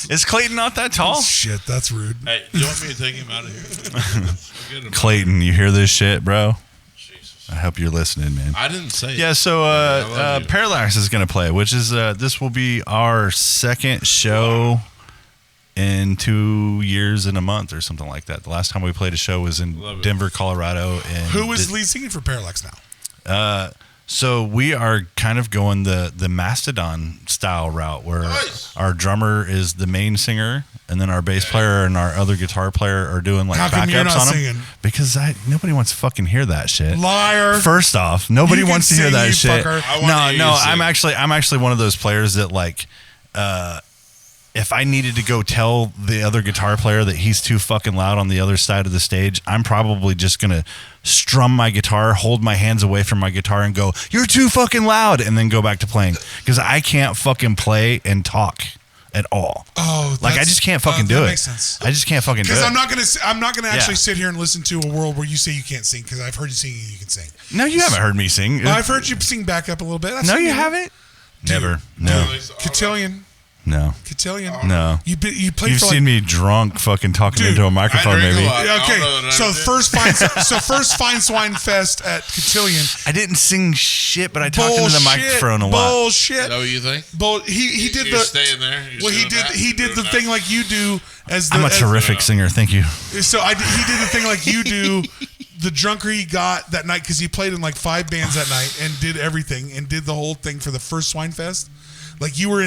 Is Clayton not that tall? Shit, that's rude. Hey, do you want me to take him out of here? Clayton, you hear this shit, bro? Jesus. I hope you're listening, man. I didn't say it. Yeah, so Parallax is going to play, which is this will be our second show in 2 years and a month or something like that. The last time we played a show was in Denver, Colorado. And who is lead singing for Parallax now? So we are kind of going the Mastodon style route where our drummer is the main singer and then our bass player and our other guitar player are doing like backups on singing? them. Because nobody wants to fucking hear that shit. Liar. First off, nobody wants to hear that shit. No, I'm actually one of those players that like if I needed to go tell the other guitar player that he's too fucking loud on the other side of the stage, I'm probably just going to strum my guitar, hold my hands away from my guitar and go, "You're too fucking loud," and then go back to playing because I can't fucking play and talk at all. Oh, like I just can't fucking do it. Makes sense. I just can't fucking do it. Because I'm not gonna actually sit here and listen to a world where you say you can't sing because I've heard you sing and you can sing. No, you haven't heard me sing. Well, I've heard you sing back up a little bit. No, you haven't. Never. No. Cotillion. No. Cotillion. No. You played. You've seen me drunk, fucking talking into a microphone, maybe. Okay. So first Fine Swine Fest at Cotillion. I didn't sing shit, but I talked into the microphone a lot. Bullshit. Is that what you think? He did You're staying there. Well, he did the thing like you do as. I'm a terrific singer. Thank you. So he did the thing like you do. The drunker he got that night because he played in like 5 bands that night and did everything and did the whole thing for the first Swine Fest. Like you were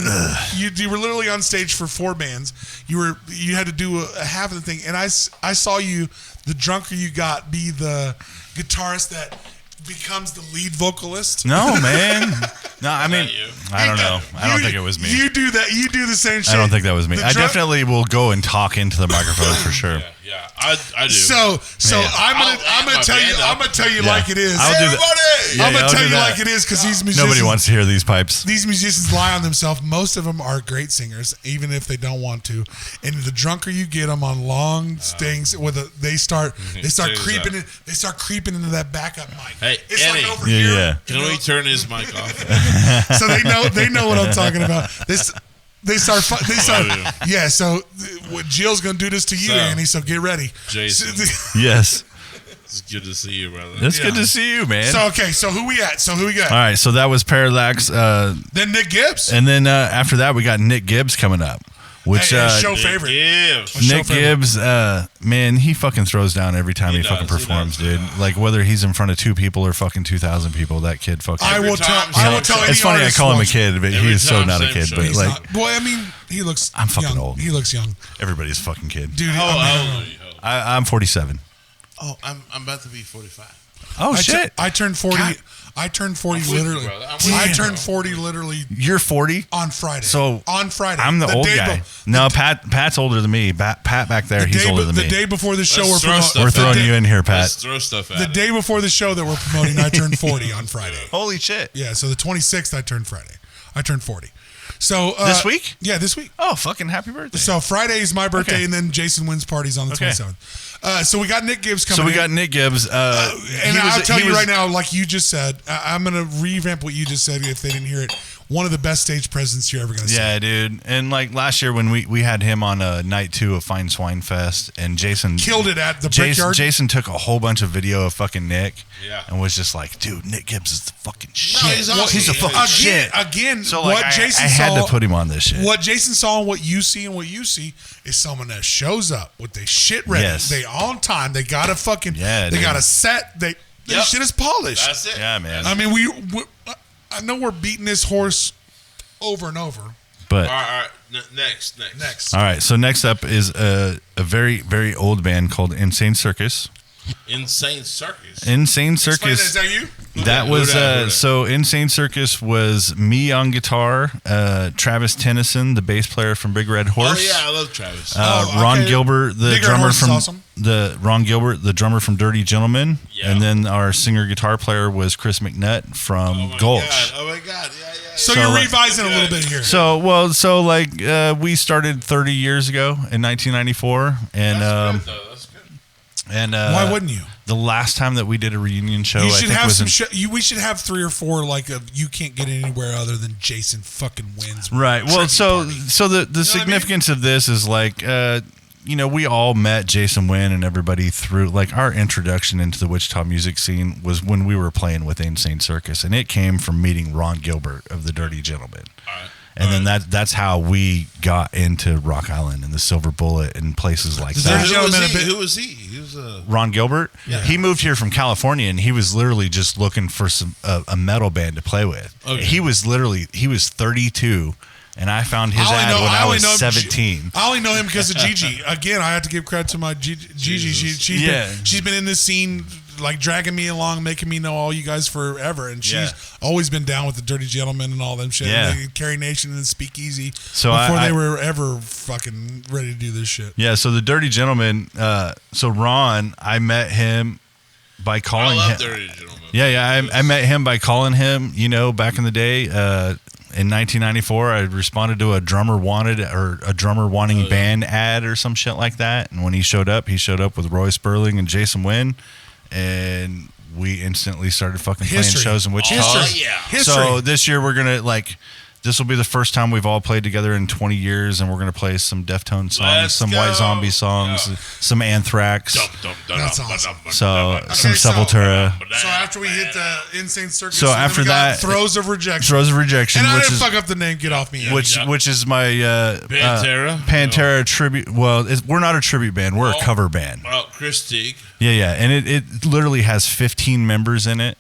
you were literally on stage for 4 bands. You had to do a half of the thing, and I saw you, the drunker you got, be the guitarist that becomes the lead vocalist. No, man. No, I mean, I don't know. I don't think it was me. You do that. You do the same shit. I don't think that was me. I definitely will go and talk into the microphone for sure. Yeah, I do. So Man. I'm gonna tell you like it is. I'll do that. I'm gonna I'll tell do you that. like it is because these musicians. Nobody wants to hear these pipes. These musicians lie on themselves. Most of them are great singers, even if they don't want to. And the drunker you get them on long stings, they start creeping in. They start creeping into that backup mic. Hey, it's Eddie. like over here. Yeah. Can we turn his mic off? So they know what I'm talking about. They start. Yeah. So what Jill's gonna do this to you, Annie. So get ready, Jason. Yes. It's good to see you, brother. It's good to see you, man. So who we at? So who we got? All right, so that was Parallax. Then Nick Gibbs. And then after that, we got Nick Gibbs coming up. Which show favorite. Nick Gibbs, man, he fucking throws down every time he fucking performs, dude. Like whether he's in front of 2 people or fucking 2,000 people, that kid fucking. I will tell. It's funny I call him a kid, but he is so not a kid. But he's like, not. Boy, I mean, he looks. I'm fucking young. old. He looks young. Everybody's fucking kid, dude. How old are you? I'm 47. Oh, I'm about to be 45. Oh shit! I turned 40. I turned 40 literally. I turned 40 literally. You're 40 on Friday. So on Friday, I'm the old guy. No, Pat's older than me. Pat back there, he's older than me. The day before the show, we're throwing you in here, Pat. Let's throw stuff at the day before the show that we're promoting, I turned 40 on Friday. Holy shit! Yeah, so the 26th, I turned Friday. I turned 40. So this week? Yeah, this week. Oh, fucking happy birthday! So Friday is my birthday, and then Jayson Nguyen's party's on the 27th. So we got Nick Gibbs coming. So we got Nick Gibbs, and I'll tell you right now, like you just said, I'm gonna revamp what you just said if they didn't hear it. One of the best stage presence you're ever gonna see. Yeah, dude. And like last year when we had him on night 2 of Fine Swine Fest, and Jason killed it at the Brickyard. Jason took a whole bunch of video of fucking Nick, yeah, and was just like, dude, Nick Gibbs is the fucking shit. No, he's awesome. He's a fucking shit. Again, so like, what Jason I had to put him on this shit. What Jason saw and what you see and what you see is someone that shows up with their shit ready. Yes. They on time. They got a fucking. Yeah, they dude. got a set. Their shit is polished. That's it. Yeah, man. I mean, I know we're beating this horse over and over. But all right. Next. All right. So next up is a very, very old band called Insane Circus. Insane Circus. Insane Circus. Is that you? That was so Insane Circus was me on guitar, Travis Tennyson, the bass player from Big Red Horse. Oh yeah, I love Travis. Ron Gilbert, the Big Red drummer Horse is from awesome. Ron Gilbert, the drummer from Dirty Gentlemen, Yeah. and then our singer guitar player was Chris McNutt from Gulch. Oh my god! Yeah. So you're revising a little bit here. So we started 30 years ago in 1994, and That's good, though. That's good. and why wouldn't you? The last time that we did a reunion show, You should I think have was some. We should have 3 or 4 you can't get anywhere other than Jayson fucking wins. Right. Well, so the significance of this is like we all met Jayson Nguyen and everybody through like our introduction into the Wichita music scene was when we were playing with Insane Circus, and it came from meeting Ron Gilbert of the Dirty Gentlemen. And then that's how we got into Rock Island and the Silver Bullet and places like that. Who was he? He was Ron Gilbert. Yeah. He moved here from California, and he was literally just looking for a metal band to play with. Okay. He was 32, and I found his ad when I was 17. I only know him because of Gigi. Again, I have to give credit to my Gigi. She's been in this scene, like dragging me along, making me know all you guys forever, and she's always been down with the Dirty Gentlemen and all them shit. Yeah. And Carrie Nation and Speakeasy So before they were ever fucking ready to do this shit. Yeah, so the Dirty Gentlemen. So Ron, I met him by calling him. Dirty Gentlemen. Yeah, I met him by calling him. Back in the day. In 1994, I responded to a drummer wanting band ad or some shit like that. And when he showed up with Roy Sperling and Jayson Nguyen, and we instantly started fucking playing shows in Wichita. History. So this year we're gonna this will be the first time we've all played together in 20 years, and we're gonna play some Deftones songs, some White Zombie songs, some Anthrax, That's awesome. some Sepultura. So after we hit the Insane Circus, So after we got that, Throes of Rejection. and I which didn't is fuck up the name. Get off me. which is my Pantera tribute. Well, we're not a tribute band; we're a cover band. Well, Chris Teague. Yeah, and it literally has 15 members in it.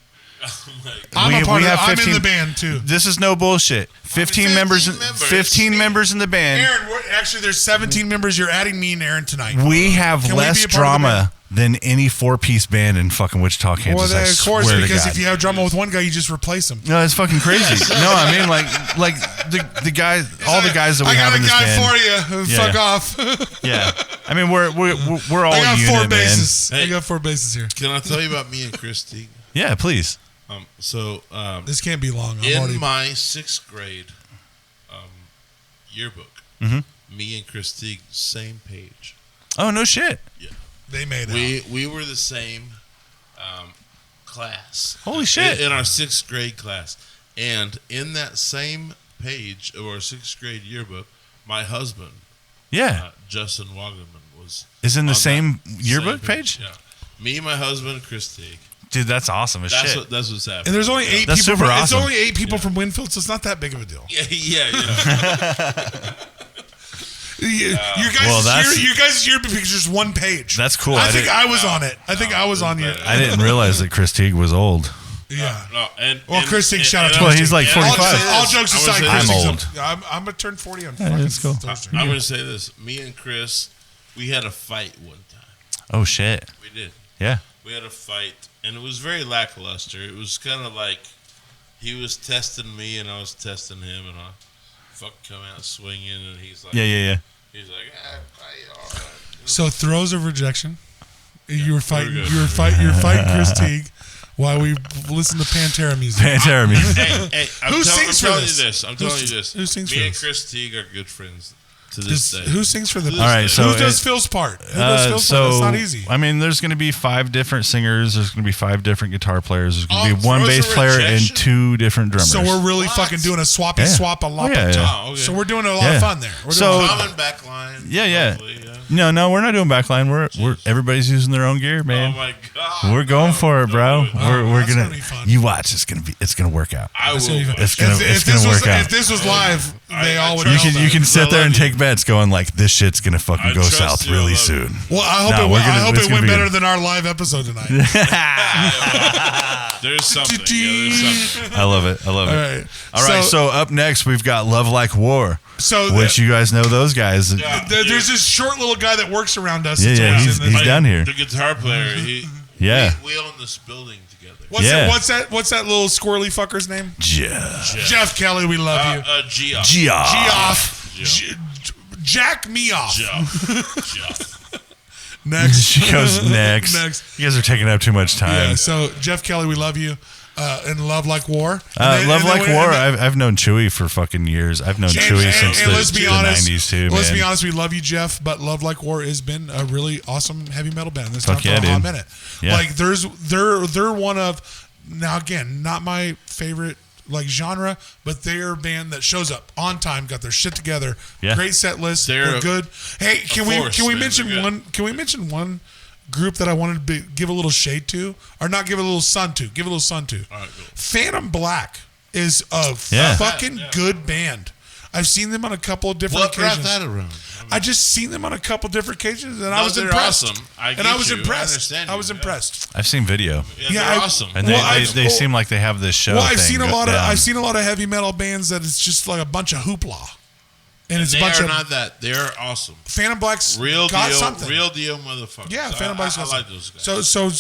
I'm I'm in the band too. This is no bullshit. 15 members. 15 members in the band. Aaron, actually, there's 17 members. You're adding me and Aaron tonight. We have less drama than any 4-piece band in fucking Wichita, Kansas. Well, of course, because if you have drama dude. with one guy, you just replace him. No, it's fucking crazy. No, I mean like the guys, all the guys that we have in this band. I got a guy for you. Yeah. Fuck off. Yeah, I mean we're all I got unit, 4 bases. Hey. I got 4 bases here. Can I tell you about me and Chris Teague? Yeah, please. This can't be long. In my 6th grade yearbook, me and Chris Teague, same page. Oh no shit. Yeah, they made it. We were the same class. Holy shit! In our 6th grade class, and in that same page of our 6th grade yearbook, my husband, Justin Wagnerman, is in the same yearbook page. Yeah, me, my husband, Chris Teague. Dude, that's awesome as shit. That's what's happening. And there's only 8 that's people. Super awesome. It's only 8 people from Winfield, so it's not that big of a deal. You guys' yearbook picture is just 1 page. That's cool. I think I was on it. I think I was on your. I didn't realize that Chris Teague was old. Yeah. Well, Chris Teague, shout out to Well, Chris he's Teague. like 45. All jokes aside, I'm Chris old. Teague's I'm going to turn 40 on that's cool. Thursday. I'm going to say this. Me and Chris, we had a fight one time. Oh shit. We did. Yeah. We had a fight, and it was very lackluster. It was kind of like he was testing me, and I was testing him, and I come out swinging, and he's like, Yeah. He's like, all right. So throws of rejection. You were fighting Chris Teague while we listen to Pantera music. Pantera music. Hey, Who sings for this? I'm telling you this. Who sings me for and this? Chris Teague are good friends to this day. Who sings for the? All right, so who does Phil's part? Who does Phil's part? It's not easy. I mean, there's going to be 5 different singers. There's going to be 5 different guitar players. There's going to be 1 bass player and 2 different drummers. So we're really fucking doing a swappy swap a lot. Okay. So we're doing a lot of fun there. We're doing common back line. Yeah. No, we're not doing backline. We're everybody's using their own gear, man. Oh my god. We're going for it, bro. We're gonna be fun. you watch. It's gonna work out. I will. It's gonna work out. If this was live, they all would. You can sit there and take bets, going like this shit's gonna fucking go south really soon. Well, I hope it went better than our live episode tonight. There's something. I love it. All right. So up next we've got Love Like War. Which you guys know those guys. There's this short little guy that works around us. Yeah, he's down here. The guitar player. We own this building together. What's that little squirrely fucker's name? Jeff Kelly, we love you. Geoff. Jack me off. Next. She goes next. You guys are taking up too much time. Yeah, so Jeff Kelly, we love you. And Love Like War. Love Like War. I've known Chewy for fucking years. I've known Chewy since the 90s too. Let's be honest, we love you, Jeff, but Love Like War has been a really awesome heavy metal band this time for a hot minute. Yeah. Like they're one of, now again, not my favorite like genre, but they're a band that shows up on time, got their shit together. Yeah. Great set list. They're good. Hey, can we mention one group that I wanted to give a little shade to, or not give a little sun to, give a little sun to. All right, cool. Phantom Black is a fucking good band. I've seen them on a couple of different occasions. What brought that around? I just seen them on a couple of different occasions, and I was impressed. Awesome. I was impressed. I've seen video. Yeah, they're awesome. And they seem like they have this show. Well, I've seen a lot of heavy metal bands that it's just like a bunch of hoopla. And it's not that. They're awesome. Phantom Black's real got deal, something. Real deal motherfuckers. Yeah, Phantom Black's I like those guys. So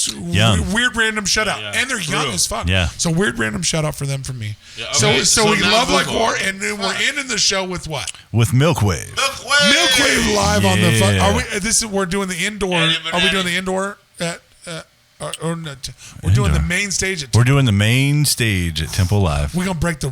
weird random shout out. And they're young as fuck. Yeah. So weird random shout out for them from me. Yeah, okay. So we love Like War, and then we're ending the show with what? With Milkwave. Milkwave live on the we're doing the indoor. Are we doing the indoor at we're doing the main stage at We're doing the main stage at TempleLive. We're gonna break the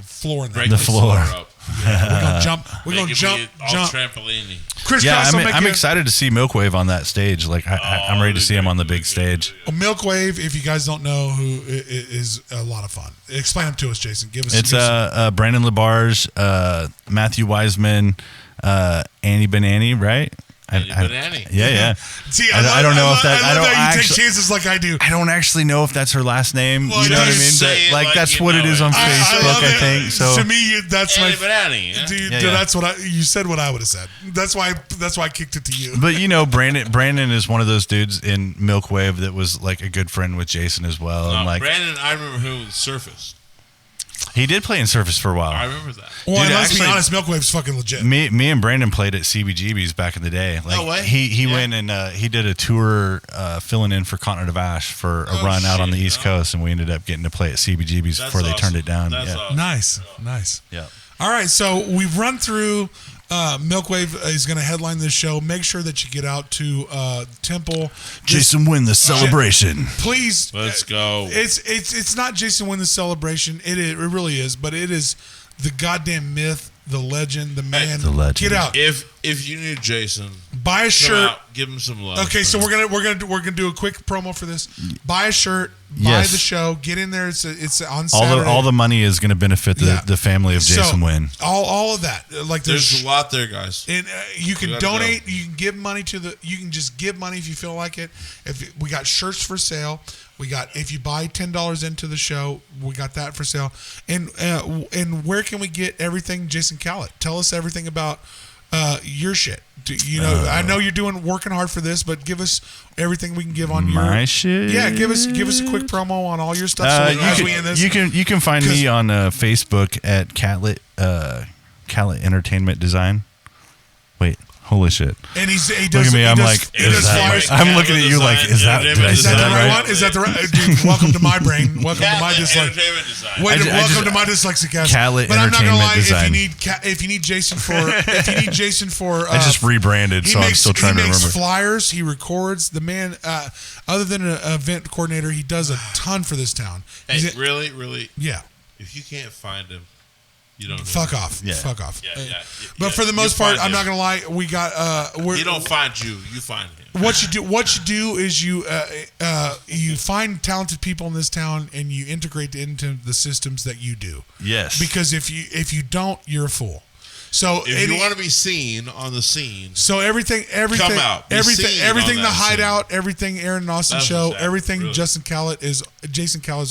floor in there. The floor. We're gonna jump. We're gonna jump. Trampolini. Chris, I'm excited to see Milkwave on that stage. Like I'm ready to see him on the big stage. Milkwave, if you guys don't know who is a lot of fun. Explain them to us, Jason. Give us. It's Brandon LaBarge, Matthew Wiseman, Annie Banani, right? Yeah. See, I don't know if that. I love that you take chances like I do. I don't actually know if that's her last name. Well, you know what I mean? But like that's what it is on Facebook. I think so. To me, that's my. Dude, that's what you said. What I would have said. That's why I kicked it to you. But you know, Brandon is one of those dudes in Milkwave that was like a good friend with Jason as well. And like Brandon, I remember who Surface. He did play in Surface for a while. I remember that. Well, Dude, and let's be actually, honest, Milkwave's fucking legit. Me and Brandon played at CBGB's back in the day. Like, No way. He went and he did a tour filling in for Continent of Ash for a run out on the East Coast, and we ended up getting to play at CBGB's before they turned it down. That's awesome. Nice. Yeah. All right, so we've run through. Milkwave is going to headline this show. Make sure that you get out to Temple. Jayson Nguyen, the celebration. Please, Let's go. It's not Jayson Nguyen, the celebration. It really is, but it is the goddamn myth, the legend, the man. The legend. Get out. If you need Jayson, Buy a come shirt. out, give him some love. Okay, so we're gonna do a quick promo for this. Buy a shirt. Buy Yes. the show. Get in there. It's on Saturday. All the money is going to benefit the family of Jayson Nguyen. All of that. Like There's a lot there, guys. And you can We gotta donate. go. You can give money you can just give money if you feel like it. If we got shirts for sale, if you buy $10 into the show, we got that for sale. And where can we get everything, Jason Catlett? Tell us everything about your shit. I know you're working hard for this, but give us everything we can give on My shit. Yeah, give us a quick promo on all your stuff. So as we end this, you can find me on Facebook at Catlett Entertainment Design. Wait, holy shit! And he does. Look at me. I'm like, he does flyers. I'm looking at you like, is that? Did I say the that right right? one? Is that the right? Dude, welcome to my brain. Welcome to my dyslexic. Welcome to my dyslexic ass. Catlett But I'm not gonna lie. Design. If you need Jason for, I just rebranded, so I'm still trying to remember. He makes flyers. He records. The man, other than an event coordinator, he does a ton for this town. Hey, really? Yeah. If you can't find him, you don't. Fuck off. Yeah. Fuck off. Yeah. But for the most part, I'm not gonna lie. We got. He don't find you. You find him. What you do is you find talented people in this town and you integrate into the systems that you do. Yes. Because if you don't, you're a fool. So if you want to be seen on the scene, so everything, come out. Everything the Hideout, everything Aaron and Austin That's show, exactly, everything really. Jason Catlett is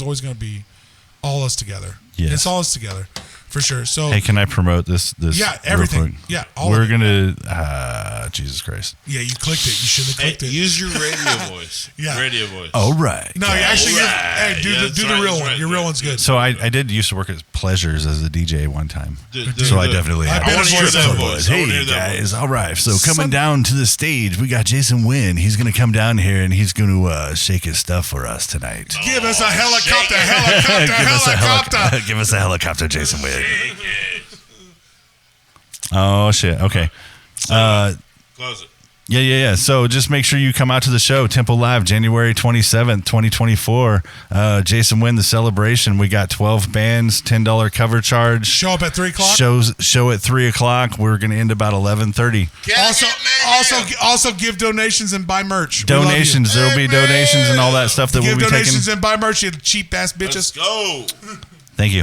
always going to be all us together. Yes. It's all us together. For sure. So hey, can I promote this? Yeah, everything. Real quick? Yeah, all we're of it. gonna. Jesus Christ. Yeah, you clicked it. You shouldn't have clicked it. Use your radio voice. Yeah. Radio voice. All right. No, actually, do the real one. Your real one's good. So I did used to work at Pleasures as a DJ one time. Do So I the- definitely have. I want to hear that voice. I wanna Hey hear that guys, all right. So coming down to the stage, we got Jayson Nguyen. He's gonna come down here and he's gonna shake his stuff for us tonight. Give us a helicopter, Give us a helicopter, Jayson Nguyen. Oh shit. Okay. Close it. Yeah. So just make sure you come out to the show, Temple Live, January 27th, 2024. Jayson Nguyen, the celebration. We got 12 bands, $10 cover charge. Show up at 3 o'clock. Show at 3 o'clock. We're going to end about 11:30. Also give donations and buy merch. We Donations. love There will be donations and all that stuff that you. we'll Give be taking. donations and buy merch, you cheap ass bitches. Let's go. Thank you.